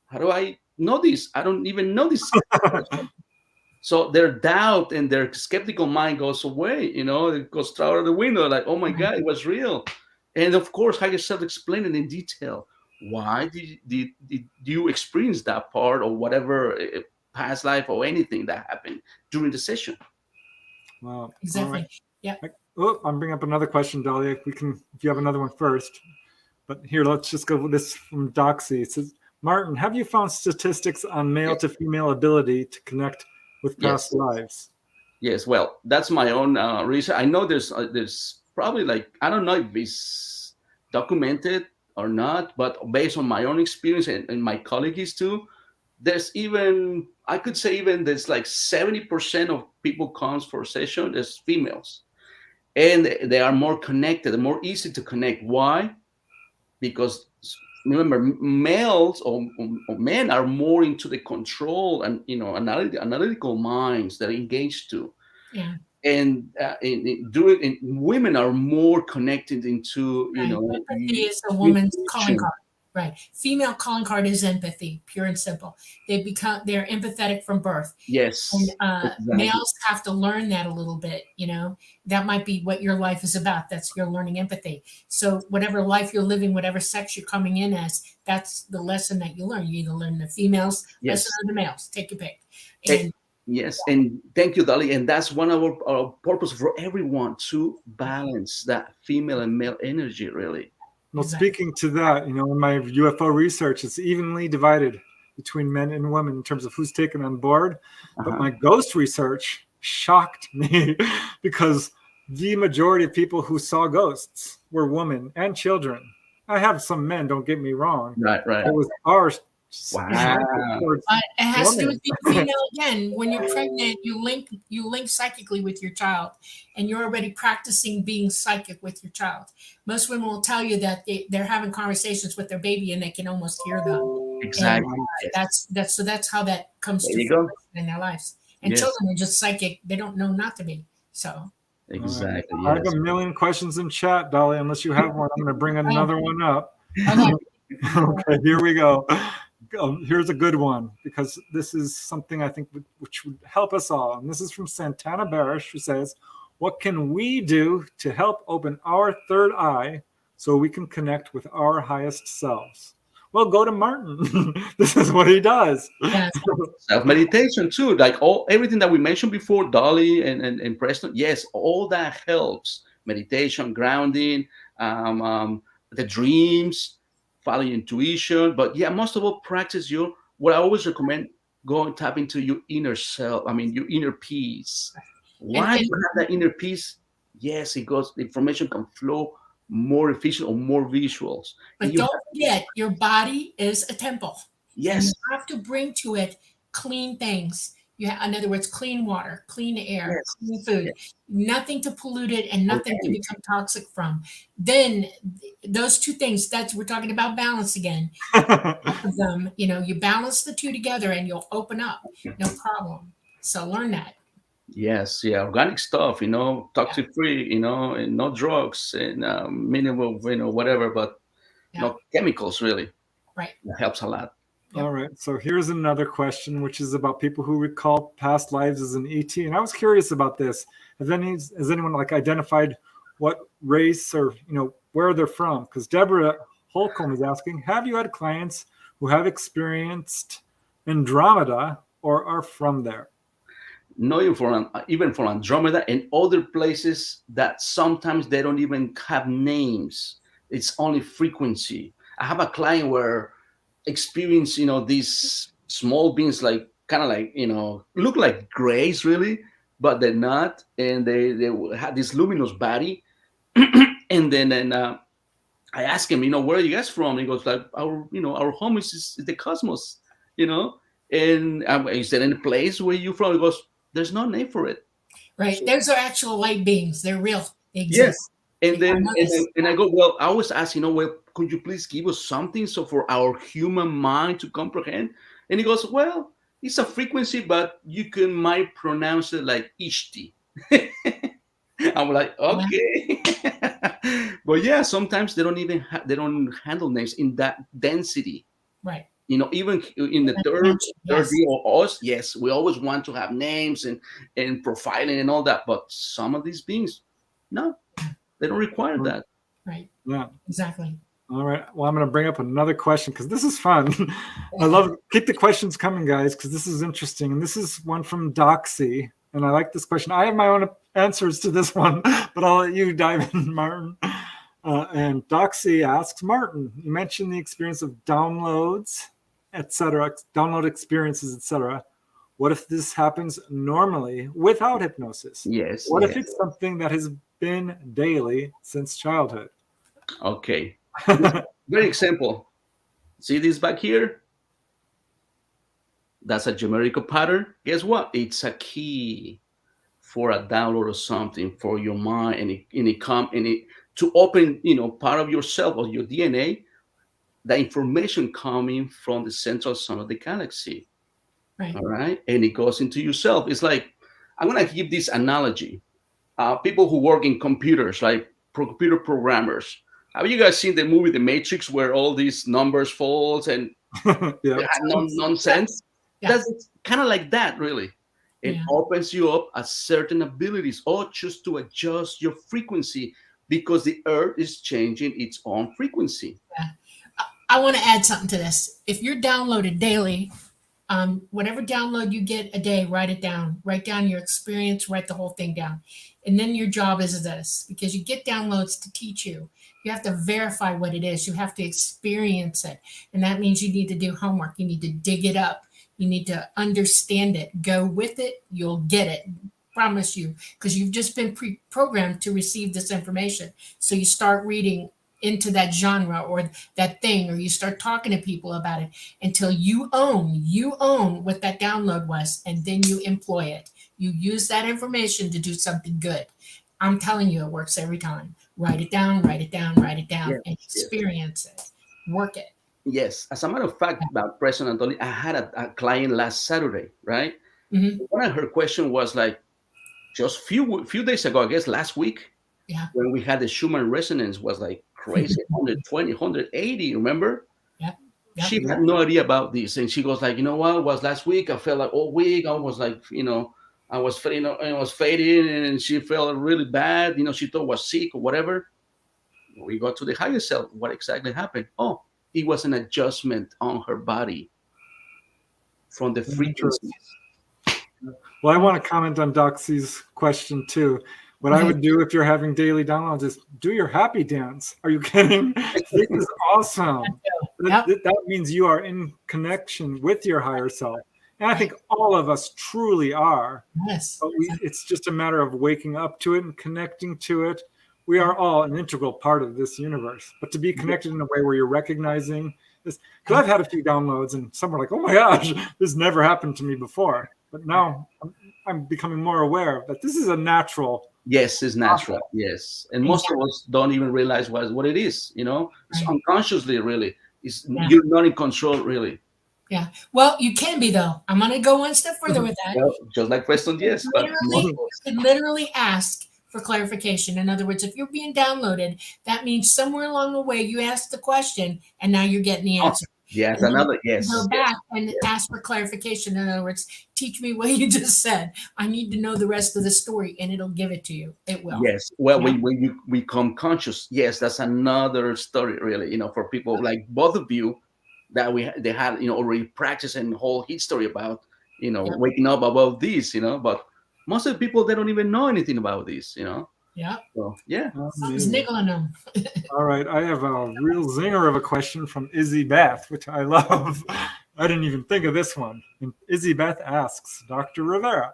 "How do I know this? I don't even know this." So their doubt and their skeptical mind goes away, it goes out of the window, like, oh my God, it was real. And of course, higher self explained it in detail. Why did you experience that part or whatever past life or anything that happened during the session? Wow. Exactly. Right. Yeah. I'm bringing up another question, Dahlia. If you have another one first. But here, let's just go with this from Doxy. It says, Martin, have you found statistics on male to female ability to connect with past lives? Yes, well, that's my own research. I know there's probably, like, I don't know if it's documented or not, but based on my own experience and my colleagues too, there's even, I could say even there's like 70% of people comes for a session as females. And they are more connected, more easy to connect. Why? Because remember, males or men are more into the control and analytical minds that are engaged to. Yeah. And women are more connected into empathy is a woman's calling card. Right. Female calling card is empathy, pure and simple. They're empathetic from birth. Yes. And exactly. Males have to learn that a little bit, that might be what your life is about. That's you're learning empathy. So whatever life you're living, whatever sex you're coming in as, that's the lesson that you learn. You either learn the females lesson or the males. Take your pick. And Yes, and thank you, Dolly. And that's one of our purpose for everyone to balance that female and male energy, really. Well, Exactly. speaking to that, in my UFO research, it's evenly divided between men and women in terms of who's taken on board. But Uh-huh. my ghost research shocked me because the majority of people who saw ghosts were women and children. I have some men, don't get me wrong. Right, right. It was our Wow. towards It has to do with women. being female again. When you're pregnant, you link psychically with your child, and you're already practicing being psychic with your child. Most women will tell you that they're having conversations with their baby and they can almost hear them. And Exactly. Yes. that's how that comes There to you go. fruition in their lives. And Yes. children are just psychic; they don't know not to be. So Exactly. I have Yes. a million questions in chat, Dolly. Unless you have one, I'm going to bring another one up. okay. Okay, here we go. Here's a good one because this is something I think which would help us all. And this is from Santana Barish, who says, "What can we do to help open our third eye so we can connect with our highest selves?" Well, go to Martin. This is what he does. Yeah. Self-meditation too, like everything that we mentioned before, Dolly and Preston. Yes, all that helps. Meditation, grounding, the dreams, following intuition. But yeah, most of all, practice what I always recommend, go and tap into your inner self. I mean, your inner peace. Why And you have that inner peace? Yes, it goes. The information can flow more efficient or more visuals. And But you don't have, forget, your body is a temple. And you yes, have to bring to it clean things. In other words, clean water, clean air, yes, clean food, yes. nothing to pollute it and nothing to Okay. become toxic from. Then those two things, we're talking about balance again. Both of them, you balance the two together and you'll open up, no problem. So learn that. Yes, yeah, organic stuff, Yeah, toxic free, and no drugs and minimal, whatever, but yeah, no chemicals really. right. That helps a lot. All Yep. right. So here's another question, which is about people who recall past lives as an ET. And I was curious about this. Has anyone like identified what race or where they're from? Because Deborah Holcomb is asking, have you had clients who have experienced Andromeda or are from there? No, even for Andromeda and other places that sometimes they don't even have names. It's only frequency. I have a client where experience, these small beings, like kind of like, look like grays really, but they're not, and they have this luminous body. And then I ask him, where are you guys from? He goes like, our home is the cosmos, you know. And is there any place where you from? He goes, there's no name for it. Right. So, Those are actual light beings. They're real. They yes. exist. And I then know and, this. then- and I go, well, I always ask, well, could you please give us something so for our human mind to comprehend? And he goes, well, it's a frequency, but you might pronounce it like Ishti. I'm like, Yeah, okay. But yeah, sometimes they don't handle names in that density. right. Even in the third Yes. year of us, yes, we always want to have names and profiling and all that. But some of these beings, no, they don't require that. Right. Yeah. Exactly. All right. Well, I'm going to bring up another question because this is fun. I love keep the questions coming, guys, because this is interesting. And this is one from Doxy. And I like this question. I have my own answers to this one, but I'll let you dive in, Martin. And Doxy asks, Martin, you mentioned the experience of downloads, etc., download experiences, etc. What if this happens normally without hypnosis? Yes. What Yes. if it's something that has been daily since childhood? Okay. Very example. See this back here? That's a geometrical pattern. Guess what? It's a key for a download or something for your mind, and it to open, part of yourself or your DNA, the information coming from the central sun of the galaxy. Right. All right, and it goes into yourself. It's like, I'm gonna give this analogy. People who work in computers, like computer programmers. Have you guys seen the movie The Matrix, where all these numbers falls and Yeah. nonsense? Yeah. That's kind of like that, really. It Yeah. opens you up at certain abilities, or just to adjust your frequency, because the Earth is changing its own frequency. I want to add something to this. If you're downloaded daily, Whatever download you get a day, write it down. Write down your experience, write the whole thing down. And then your job is this, because you get downloads to teach you. You have to verify what it is. You have to experience it. And that means you need to do homework. You need to dig it up. You need to understand it. Go with it. You'll get it. Promise you, because you've just been pre-programmed to receive this information. So you start reading into that genre or that thing, or you start talking to people about it until you own what that download was, and then you employ it. You use that information to do something good. I'm telling you, it works every time. Write it down, write it down, write it down, Yes, and experience it. Work it. Yes. As a matter of fact, about President Anthony, I had a client last Saturday, right? Mm-hmm. One of her questions was like, just few days ago, I guess last week, Yeah. when we had the Schumann resonance, was like crazy, 120, 180, remember? Yeah. She had no idea about this. And she goes like, you know what, it was last week. I felt like all week. I was like, I was fading and she felt really bad. She thought I was sick or whatever. We got to the higher self. What exactly happened? Oh, it was an adjustment on her body from the frequencies. Well, I want to comment on Doxy's question too. What I would do if you're having daily downloads is do your happy dance. Are you kidding? This is awesome. That means you are in connection with your higher self. And I think all of us truly are. Yes. But it's just a matter of waking up to it and connecting to it. We are all an integral part of this universe. But to be connected in a way where you're recognizing this, because I've had a few downloads and some are like, oh my gosh, this never happened to me before. But now I'm becoming more aware that this is a natural. Yes, it's natural. Yes. And most of us don't even realize what it is, It's unconsciously, really. You're not in control, really. Well, you can be, though. I'm going to go one step further with that. Well, just like Preston, yes. You can literally ask for clarification. In other words, if you're being downloaded, that means somewhere along the way you asked the question and now you're getting the answer. Yes, Go back and ask for clarification. In other words, teach me what you just said. I need to know the rest of the story, and it'll give it to you. It will. Yes. Well, when you become conscious, yes, that's another story, really. For people like both of you, that they had already practiced and whole history about waking up about this, But most of the people, they don't even know anything about this, Yeah. So, yeah. Something's niggling them. All right. I have a real zinger of a question from Izzy Beth, which I love. I didn't even think of this one. And Izzy Beth asks, Dr. Rivera,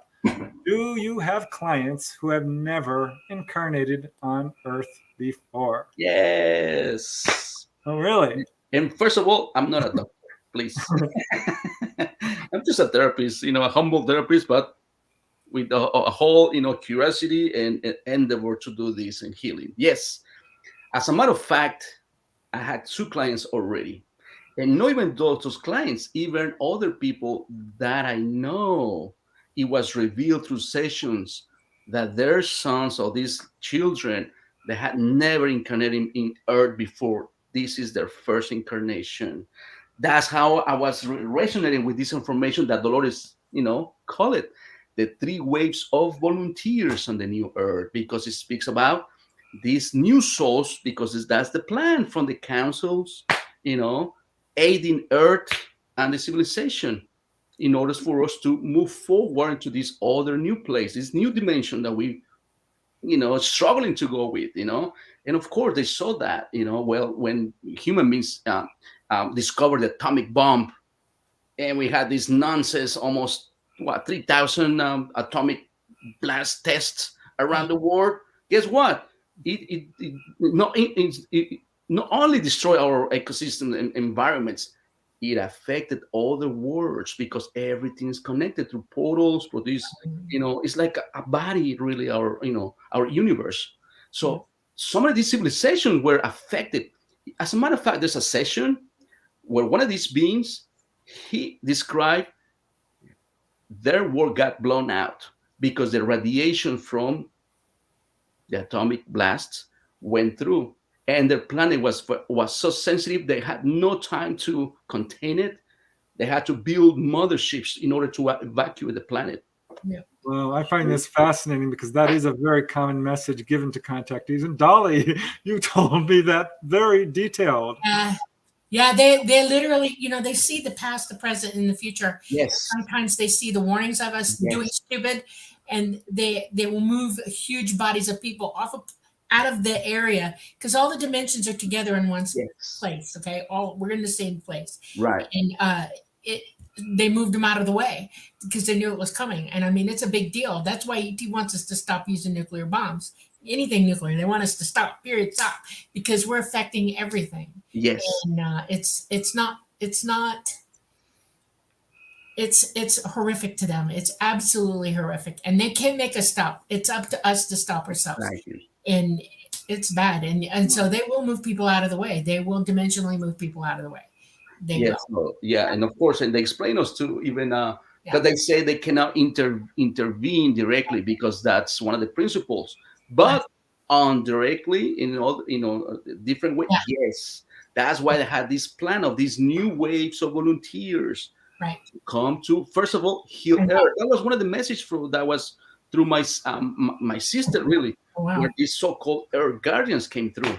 do you have clients who have never incarnated on Earth before? Yes. Oh, really? And first of all, I'm not a doctor, please. I'm just a therapist, a humble therapist, but with a whole, curiosity and endeavor to do this and healing. Yes. As a matter of fact, I had 2 clients already. And not even those clients, even other people that I know, it was revealed through sessions that their sons or these children, they had never incarnated in Earth before. This is their first incarnation. That's how I was resonating with this information that Dolores, call it the 3 waves of volunteers on the new Earth, because it speaks about these new souls, because that's the plan from the councils, aiding Earth and the civilization in order for us to move forward into this other new place, this new dimension that we, struggling to go with, And of course, they saw that, well, when human beings discovered the atomic bomb, and we had this nonsense, almost 3,000 atomic blast tests around the world. Guess what? It not only destroyed our ecosystem and environments, it affected all the worlds, because everything is connected through portals, for this, it's like a body, really, our universe. So some of these civilizations were affected. As a matter of fact, there's a session where one of these beings, he described their world got blown out because the radiation from the atomic blasts went through, and their planet was so sensitive they had no time to contain it. They had to build motherships in order to evacuate the planet. Yeah. Well, I find this fascinating because that is a very common message given to contactees. And Dolly, you told me that very detailed. Yeah, they literally, they see the past, the present, and the future. Yes. Sometimes they see the warnings of us doing stupid, and they will move huge bodies of people out of the area, because all the dimensions are together in one place. Okay, we're in the same place. Right. And they moved them out of the way because they knew it was coming. And I mean, it's a big deal. That's why ET wants us to stop using nuclear bombs. Anything nuclear, they want us to stop. Period. Stop, because we're affecting everything. Yes. And it's horrific to them. It's absolutely horrific, and they can make us stop. It's up to us to stop ourselves. And it's bad. And so they will move people out of the way. They will dimensionally move people out of the way. They will. Yeah, and of course, and they explain us too, even that they say they cannot intervene directly, because that's one of the principles. But indirectly, in all different ways, yes. That's why they had this plan of these new waves of volunteers to come to, first of all, heal Earth. That was one of the messages that was through my sister, really, where these so-called Earth Guardians came through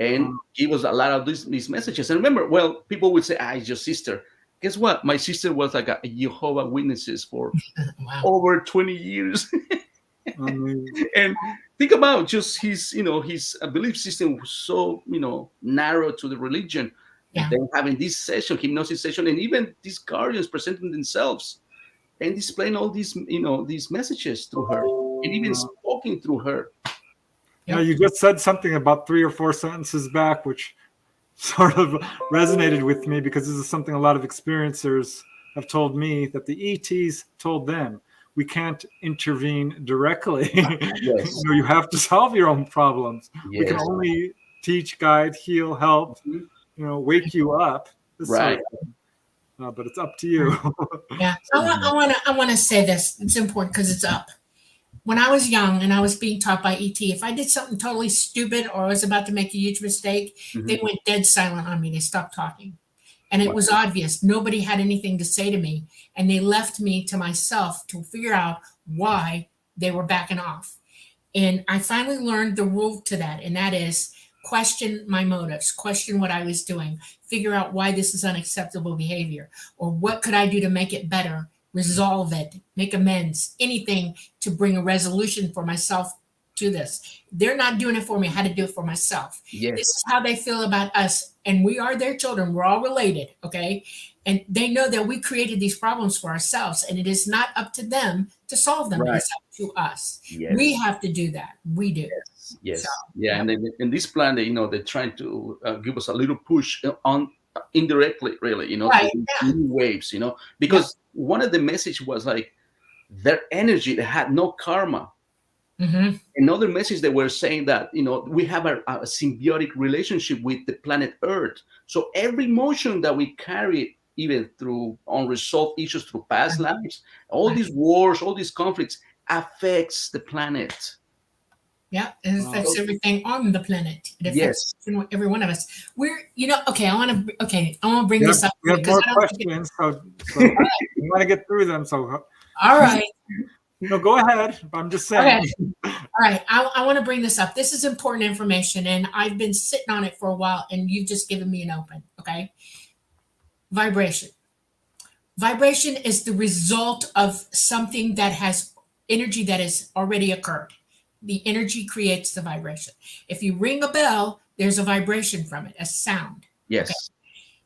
and give us a lot of these messages. And remember, well, people would say, it's your sister. Guess what? My sister was like a Jehovah's Witnesses for over 20 years. And think about just his belief system was so, narrow to the religion. And then having this session, hypnosis session, and even these guardians presenting themselves and displaying all these, these messages through her, and even speaking through her. Yeah, you just said something about 3 or 4 sentences back, which sort of resonated with me, because this is something a lot of experiencers have told me, that the ETs told them. We can't intervene directly. You have to solve your own problems. We can only teach, guide, heal, help, wake you up. But it's up to you. I want to say this. It's important because it's up. When I was young and I was being taught by ET, if I did something totally stupid or I was about to make a huge mistake, they went dead silent on me. They stopped talking. And it was obvious. Nobody had anything to say to me. And they left me to myself to figure out why they were backing off. And I finally learned the rule to that. And that is question my motives, question what I was doing, figure out why this is unacceptable behavior, or what could I do to make it better, resolve it, make amends, anything to bring a resolution for myself to this. They're not doing it for me. I had to do it for myself. This is how they feel about us. And we are their children. We're all related. Okay. And they know that we created these problems for ourselves, and it is not up to them to solve them. It's up to us. We have to do that. We do. So, and in this plan, they're trying to give us a little push on indirectly, really, new waves, because one of the message was like their energy, they had no karma. Another message, they were saying that we have a symbiotic relationship with the planet Earth. So every emotion that we carry, even through unresolved issues through past lives, all these wars, all these conflicts, affects the planet. Yeah, it affects everything on the planet. It affects every one of us. We're, okay. I want to bring this up. We have more questions, so we want to get through them. So, all right. Go ahead. I'm just saying. Okay. All right. I want to bring this up. This is important information, and I've been sitting on it for a while, and you've just given me an open. Okay. Vibration. Vibration is the result of something that has energy that has already occurred. The energy creates the vibration. If you ring a bell, there's a vibration from it, a sound. Yes.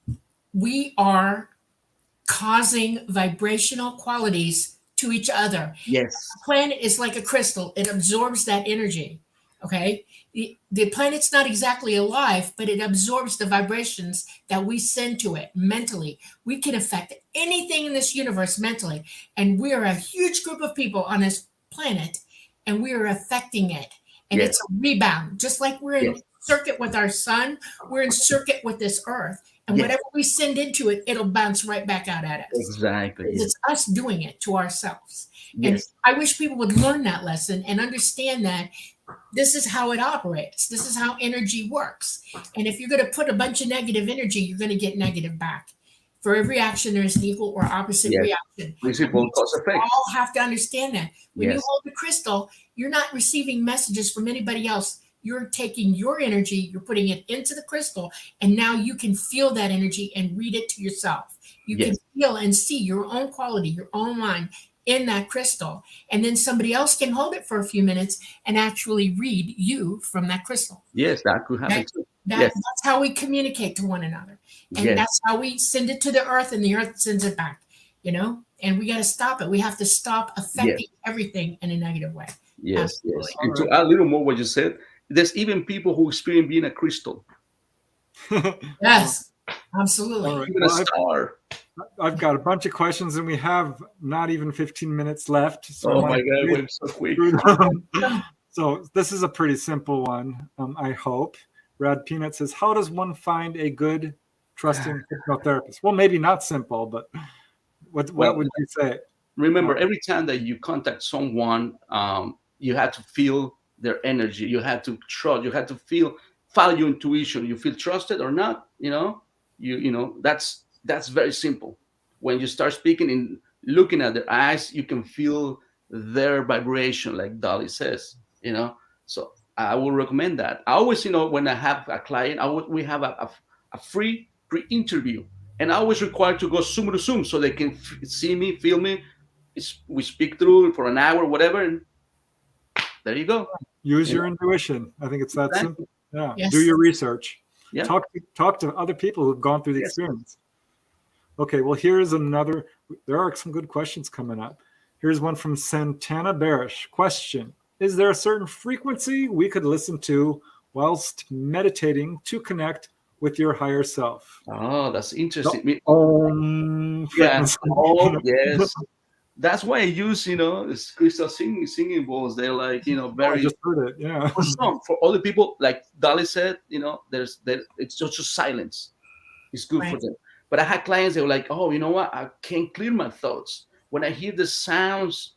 Okay? We are causing vibrational qualities to each other. Yes. The planet is like a crystal. It absorbs that energy. Okay. The planet's not exactly alive, but it absorbs the vibrations that we send to it mentally. We can affect anything in this universe mentally. And we are a huge group of people on this planet, and we are affecting it. And it's a rebound. Just like we're in circuit with our sun, we're in circuit with this earth. And whatever we send into it, it'll bounce right back out at us. Exactly. It's us doing it to ourselves. And I wish people would learn that lesson and understand that this is how it operates. This is how energy works. And if you're going to put a bunch of negative energy, you're going to get negative back. For every action, there's an equal or opposite reaction. Principle cause effect. We all have to understand that. When you hold the crystal, you're not receiving messages from anybody else. you're taking your energy, you're putting it into the crystal, and now you can feel that energy and read it to yourself. You can feel and see your own quality, your own mind in that crystal. And then somebody else can hold it for a few minutes and actually read you from that crystal. Yes, that could happen too. That's how we communicate to one another. And that's how we send it to the earth, and the earth sends it back, you know? And we got to stop it. We have to stop affecting everything in a negative way. Yes, Absolutely. yes. And to add a little more what you said, there's even people who experience being a crystal. Yes, absolutely. All right. Even a star. I've got a bunch of questions, and we have not even 15 minutes left. So Oh my God, it went so quick. So this is a pretty simple one, I hope. Rad Peanut says, how does one find a good, trusting hypnotherapist? Well, maybe not simple, but what would you say? Remember, every time that you contact someone, you have to feel their energy. You have to trust. You have to follow your intuition. You feel trusted or not. You know, that's very simple. When you start speaking and looking at their eyes, you can feel their vibration, like Dolly says. You know, so I will recommend that. I always, when I have a client, we have a free pre-interview, and I always require to go Zoom to Zoom so they can see me, feel me. We speak through for an hour, whatever, and there you go. Use your intuition. I think it's that simple. Yeah. Yes. Do your research. Yeah. Talk to other people who've gone through the experience. Okay, well, here's another. There are some good questions coming up. Here's one from Santana Barish. Question: is there a certain frequency we could listen to whilst meditating to connect with your higher self? Oh, that's interesting. Yes. That's why I use, this crystal singing bowls. They're like, very. I just heard it. Yeah. For other people, like Dolly said, it's just silence. It's good for them. But I had clients that were like, oh, you know what? I can't clear my thoughts. When I hear the sounds,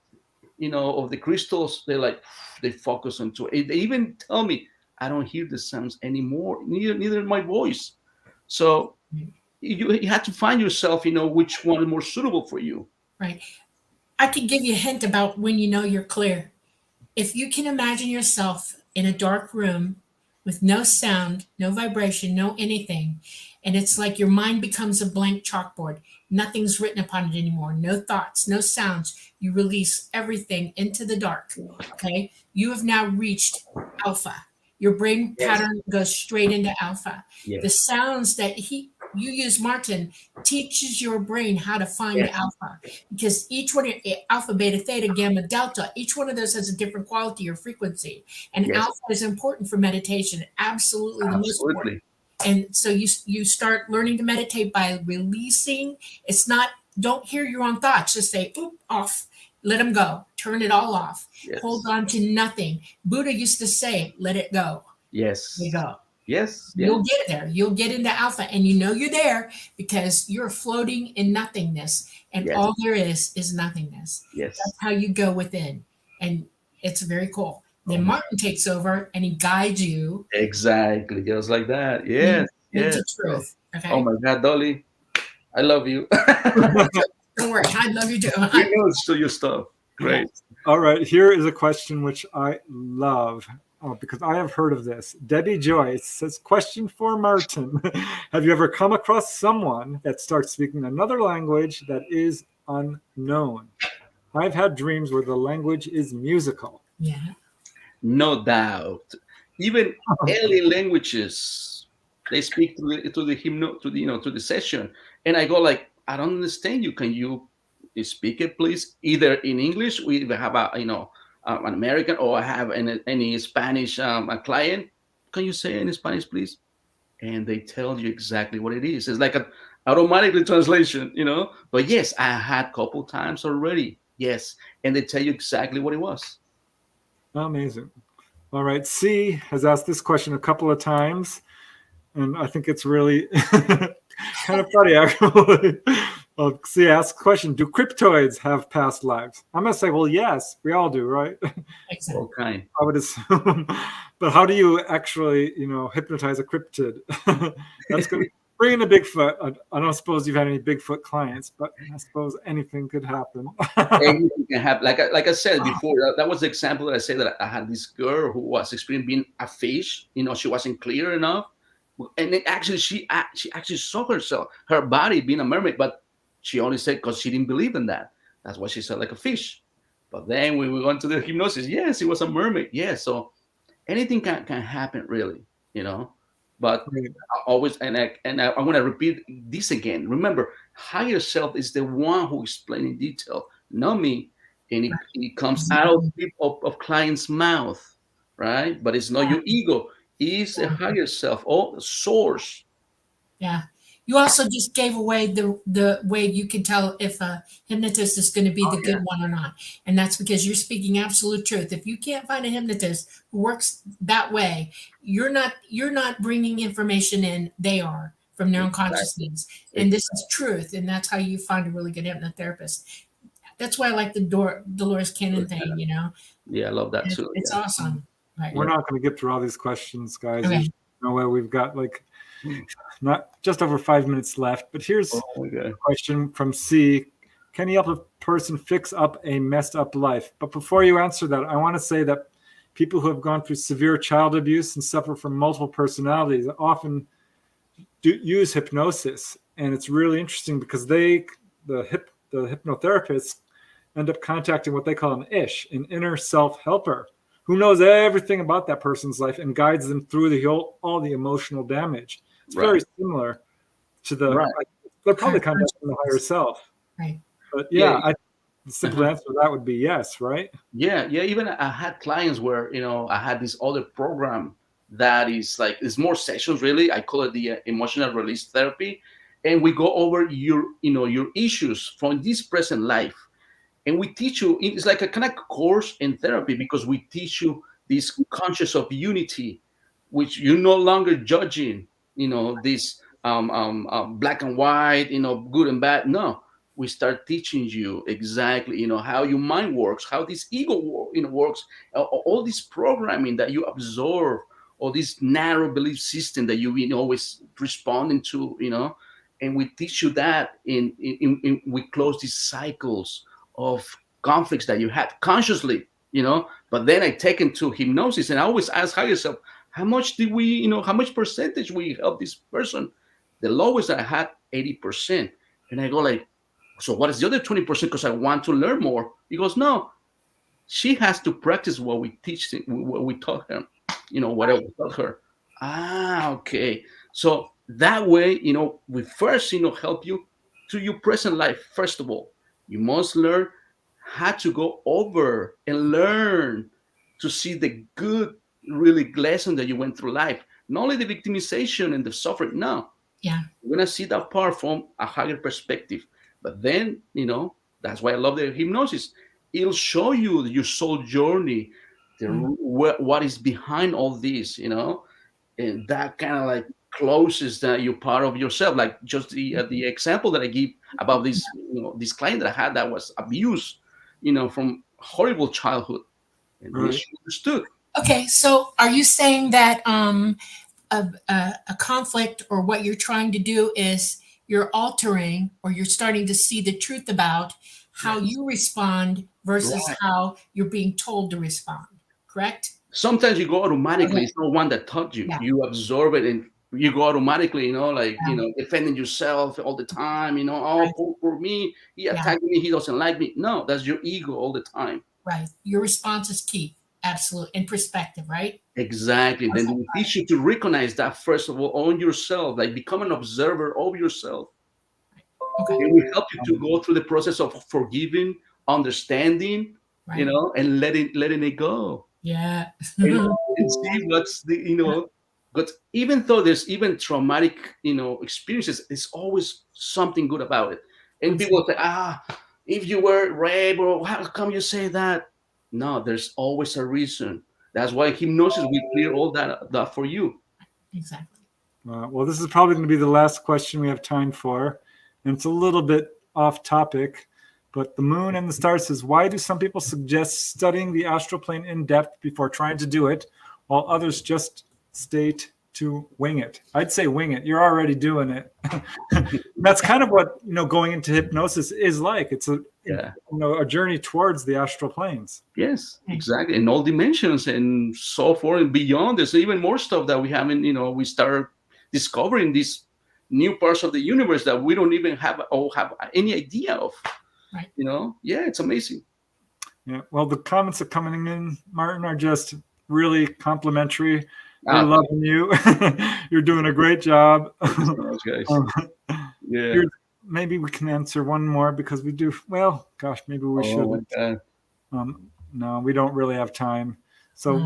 of the crystals, they focus onto it. They even tell me, I don't hear the sounds anymore, neither my voice. So you have to find yourself, which one is more suitable for you. Right. I can give you a hint about when you know you're clear. If you can imagine yourself in a dark room with no sound, no vibration, no anything, and it's like your mind becomes a blank chalkboard. Nothing's written upon it anymore. No thoughts, no sounds. You release everything into the dark. Okay. You have now reached alpha. Your brain pattern goes straight into alpha. Yes. The sounds that you use, Martin, teaches your brain how to find alpha, because each one, alpha, beta, theta, gamma, delta, each one of those has a different quality or frequency. And alpha is important for meditation. Absolutely the most important. And so you start learning to meditate by releasing. It's not, don't hear your own thoughts. Just say, oop, off. Let them go. Turn it all off. Yes. Hold on to nothing. Buddha used to say, let it go. Yes. Let it go. Yes. You'll get there. You'll get into alpha, and you're there because you're floating in nothingness, and all there is nothingness. Yes. That's how you go within, and it's very cool. Then Martin takes over, and he guides you. Exactly. Just like that. Yes. Into truth. Okay. Oh my God, Dolly. I love you. Don't worry. I love you too. It's still your stuff. Great. All right. Here is a question which I love. Because I have heard of this. Debbie Joyce says, question for Martin. Have you ever come across someone that starts speaking another language that is unknown? I've had dreams where the language is musical. Yeah. No doubt. Even alien languages, they speak to the session. And I go like, I don't understand you. Can you speak it, please? Either in English, we have an American, or I have any Spanish a client. Can you say in Spanish, please? And they tell you exactly what it is. It's like an automatically translation, But yes, I had a couple times already. Yes, and they tell you exactly what it was. Amazing. All right, C has asked this question a couple of times, and I think it's really kind of funny, actually. Well, C asks question, do cryptoids have past lives? I'm going to say, well, yes, we all do, right? Exactly. Okay. I would assume. But how do you actually, hypnotize a cryptid? Bring in a Bigfoot. I don't suppose you've had any Bigfoot clients, but I suppose anything could happen. Anything can happen. Like I said before, that was the example that I said that I had this girl who was experiencing being a fish. She wasn't clear enough, and then actually she actually saw her body being a mermaid, but she only said because she didn't believe in that. That's why she said like a fish. But then when we went to the hypnosis, yes, it was a mermaid. Yes, so anything can happen, really. But I always, and I want to repeat this again. Remember, higher self is the one who explains in detail, not me. And it comes out of client's mouth, right? But it's not your ego. It's a higher self, the source. Yeah. You also just gave away the way you can tell if a hypnotist is going to be the good one or not. And that's because you're speaking absolute truth. If you can't find a hypnotist who works that way, you're not bringing information in. They are from their own consciousness. And this is truth. And that's how you find a really good hypnotherapist. That's why I like the Dolores Cannon thing, Yeah, I love that too. It's awesome. Right. We're not going to get through all these questions, guys. Okay. There's no way. We've got not just over 5 minutes left, but here's a question from C. Can you help a person fix up a messed up life? But before you answer that, I want to say that people who have gone through severe child abuse and suffer from multiple personalities often use hypnosis. And it's really interesting because the hypnotherapists end up contacting what they call an ish, an inner self-helper, who knows everything about that person's life and guides them through all the emotional damage. It's very similar to they're probably contacting the higher self. Right. But the simple answer to that would be yes, right? Yeah. Even I had clients where, I had this other program that is it's more sessions, really. I call it the emotional release therapy. And we go over your issues from this present life. And we teach you, it's like a kind of course in therapy because we teach you this conscious of unity, which you're no longer judging, this black and white, good and bad. No, we start teaching you exactly, how your mind works, how this ego works, all this programming that you absorb, all this narrow belief system that you always responding to, and we teach you that we close these cycles of conflicts that you had consciously, but then I take into hypnosis and I always ask yourself, how much did we, how much percentage we help this person? The lowest I had 80%. And I go so what is the other 20%? Because I want to learn more. He goes, no, she has to practice what we teach, what we taught her, whatever we taught her. Okay. So that way, we first, help you to your present life. First of all, you must learn how to go over and learn to see the good, really lesson that you went through life. Not only the victimization and the suffering. No. Yeah. You're going to see that part from a higher perspective. But then, that's why I love the hypnosis. It'll show you your soul journey, what is behind all this, and that kind of closes that you're part of yourself. Like just the example that I give about this, this client that I had that was abused, from horrible childhood, and she understood. Okay, so are you saying that a conflict or what you're trying to do is you're altering or you're starting to see the truth about how you respond versus how you're being told to respond, correct? Sometimes you go automatically. It's not one that taught you. Yeah. You absorb it and you go automatically, defending yourself all the time, for me, he attacked me, he doesn't like me. No, that's your ego all the time. Right. Your response is key. Absolutely. In perspective, right? Exactly. Then we teach you to recognize that first of all on yourself, become an observer of yourself. Okay. It will help you to go through the process of forgiving, understanding, and letting it go. Yeah. And see what's but even though there's even traumatic, experiences, there's always something good about it. And people say, if you were raped, or how come you say that? No, there's always a reason. That's why hypnosis will clear all that for you. Exactly. Well, this is probably going to be the last question we have time for. And it's a little bit off topic, but the moon and the stars says, why do some people suggest studying the astral plane in depth before trying to do it, while others just state to wing it. I'd say wing it. You're already doing it. That's kind of what, going into hypnosis is like. It's a journey towards the astral planes. Yes, exactly. In all dimensions and so forth and beyond. There's even more stuff that we haven't, we start discovering these new parts of the universe that we don't even have any idea of. Right. Yeah, it's amazing. Yeah. Well, the comments that are coming in, Martin, are just really complimentary. They're loving you. You're doing a great job. Guys. Yeah. Maybe we can answer one more because we do. Well, gosh, maybe we shouldn't. No, we don't really have time. So I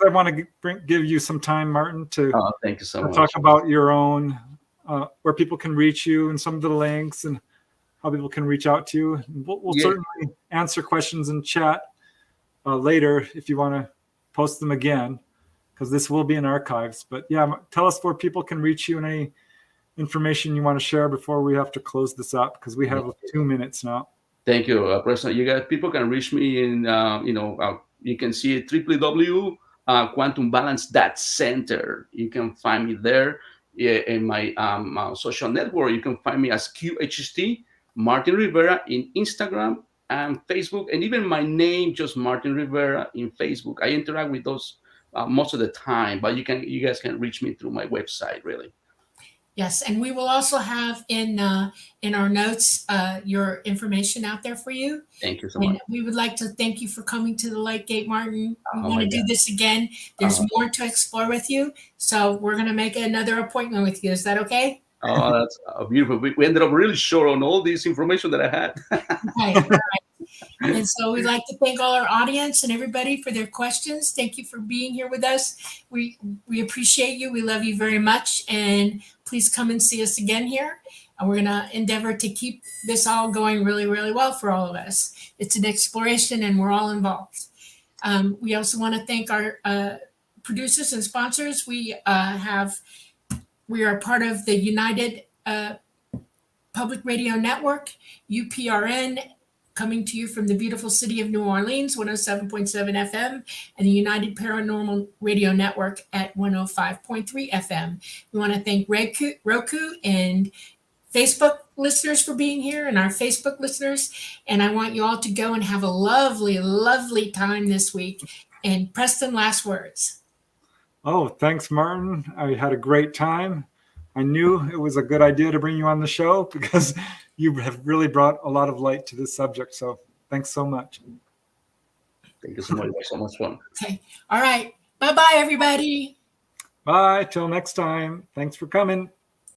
want to give you some time, Martin, to thank you so much. Talk about your own, where people can reach you and some of the links and how people can reach out to you. We'll certainly answer questions in chat later if you want to post them again, because this will be in archives. But yeah, tell us where people can reach you and any information you want to share before we have to close this up, because we have 2 minutes now. Thank you, President. People can reach me in, you can see it www.quantumbalance.center. You can find me there. In my social network, you can find me as QHST Martin Rivera in Instagram and Facebook, and even my name, just Martin Rivera, in Facebook. I interact with those most of the time, but you guys can reach me through my website, really. Yes, and we will also have in our notes your information out there for you. Thank you so much. We would like to thank you for coming to the Light Gate, Martin. We want to do this again. There's more to explore with you, so we're going to make another appointment with you. Is that okay? Oh, that's beautiful. We ended up really short on all this information that I had. Okay, all right. And so we'd like to thank all our audience and everybody for their questions. Thank you for being here with us. We appreciate you. We love you very much. And please come and see us again here. And we're going to endeavor to keep this all going really, really well for all of us. It's an exploration and we're all involved. We also want to thank our producers and sponsors. We are part of the United Public Radio Network, UPRN, coming to you from the beautiful city of New Orleans, 107.7 FM, and the United Paranormal Radio Network at 105.3 FM. We want to thank Roku and Facebook listeners for being here, and our Facebook listeners. And I want you all to go and have a lovely, lovely time this week. And Preston, last words. Oh, thanks, Martin. I had a great time. I knew it was a good idea to bring you on the show because you have really brought a lot of light to this subject. So thanks so much. Thank you so much. It was so much fun. Okay. All right. Bye-bye, everybody. Bye. Till next time. Thanks for coming.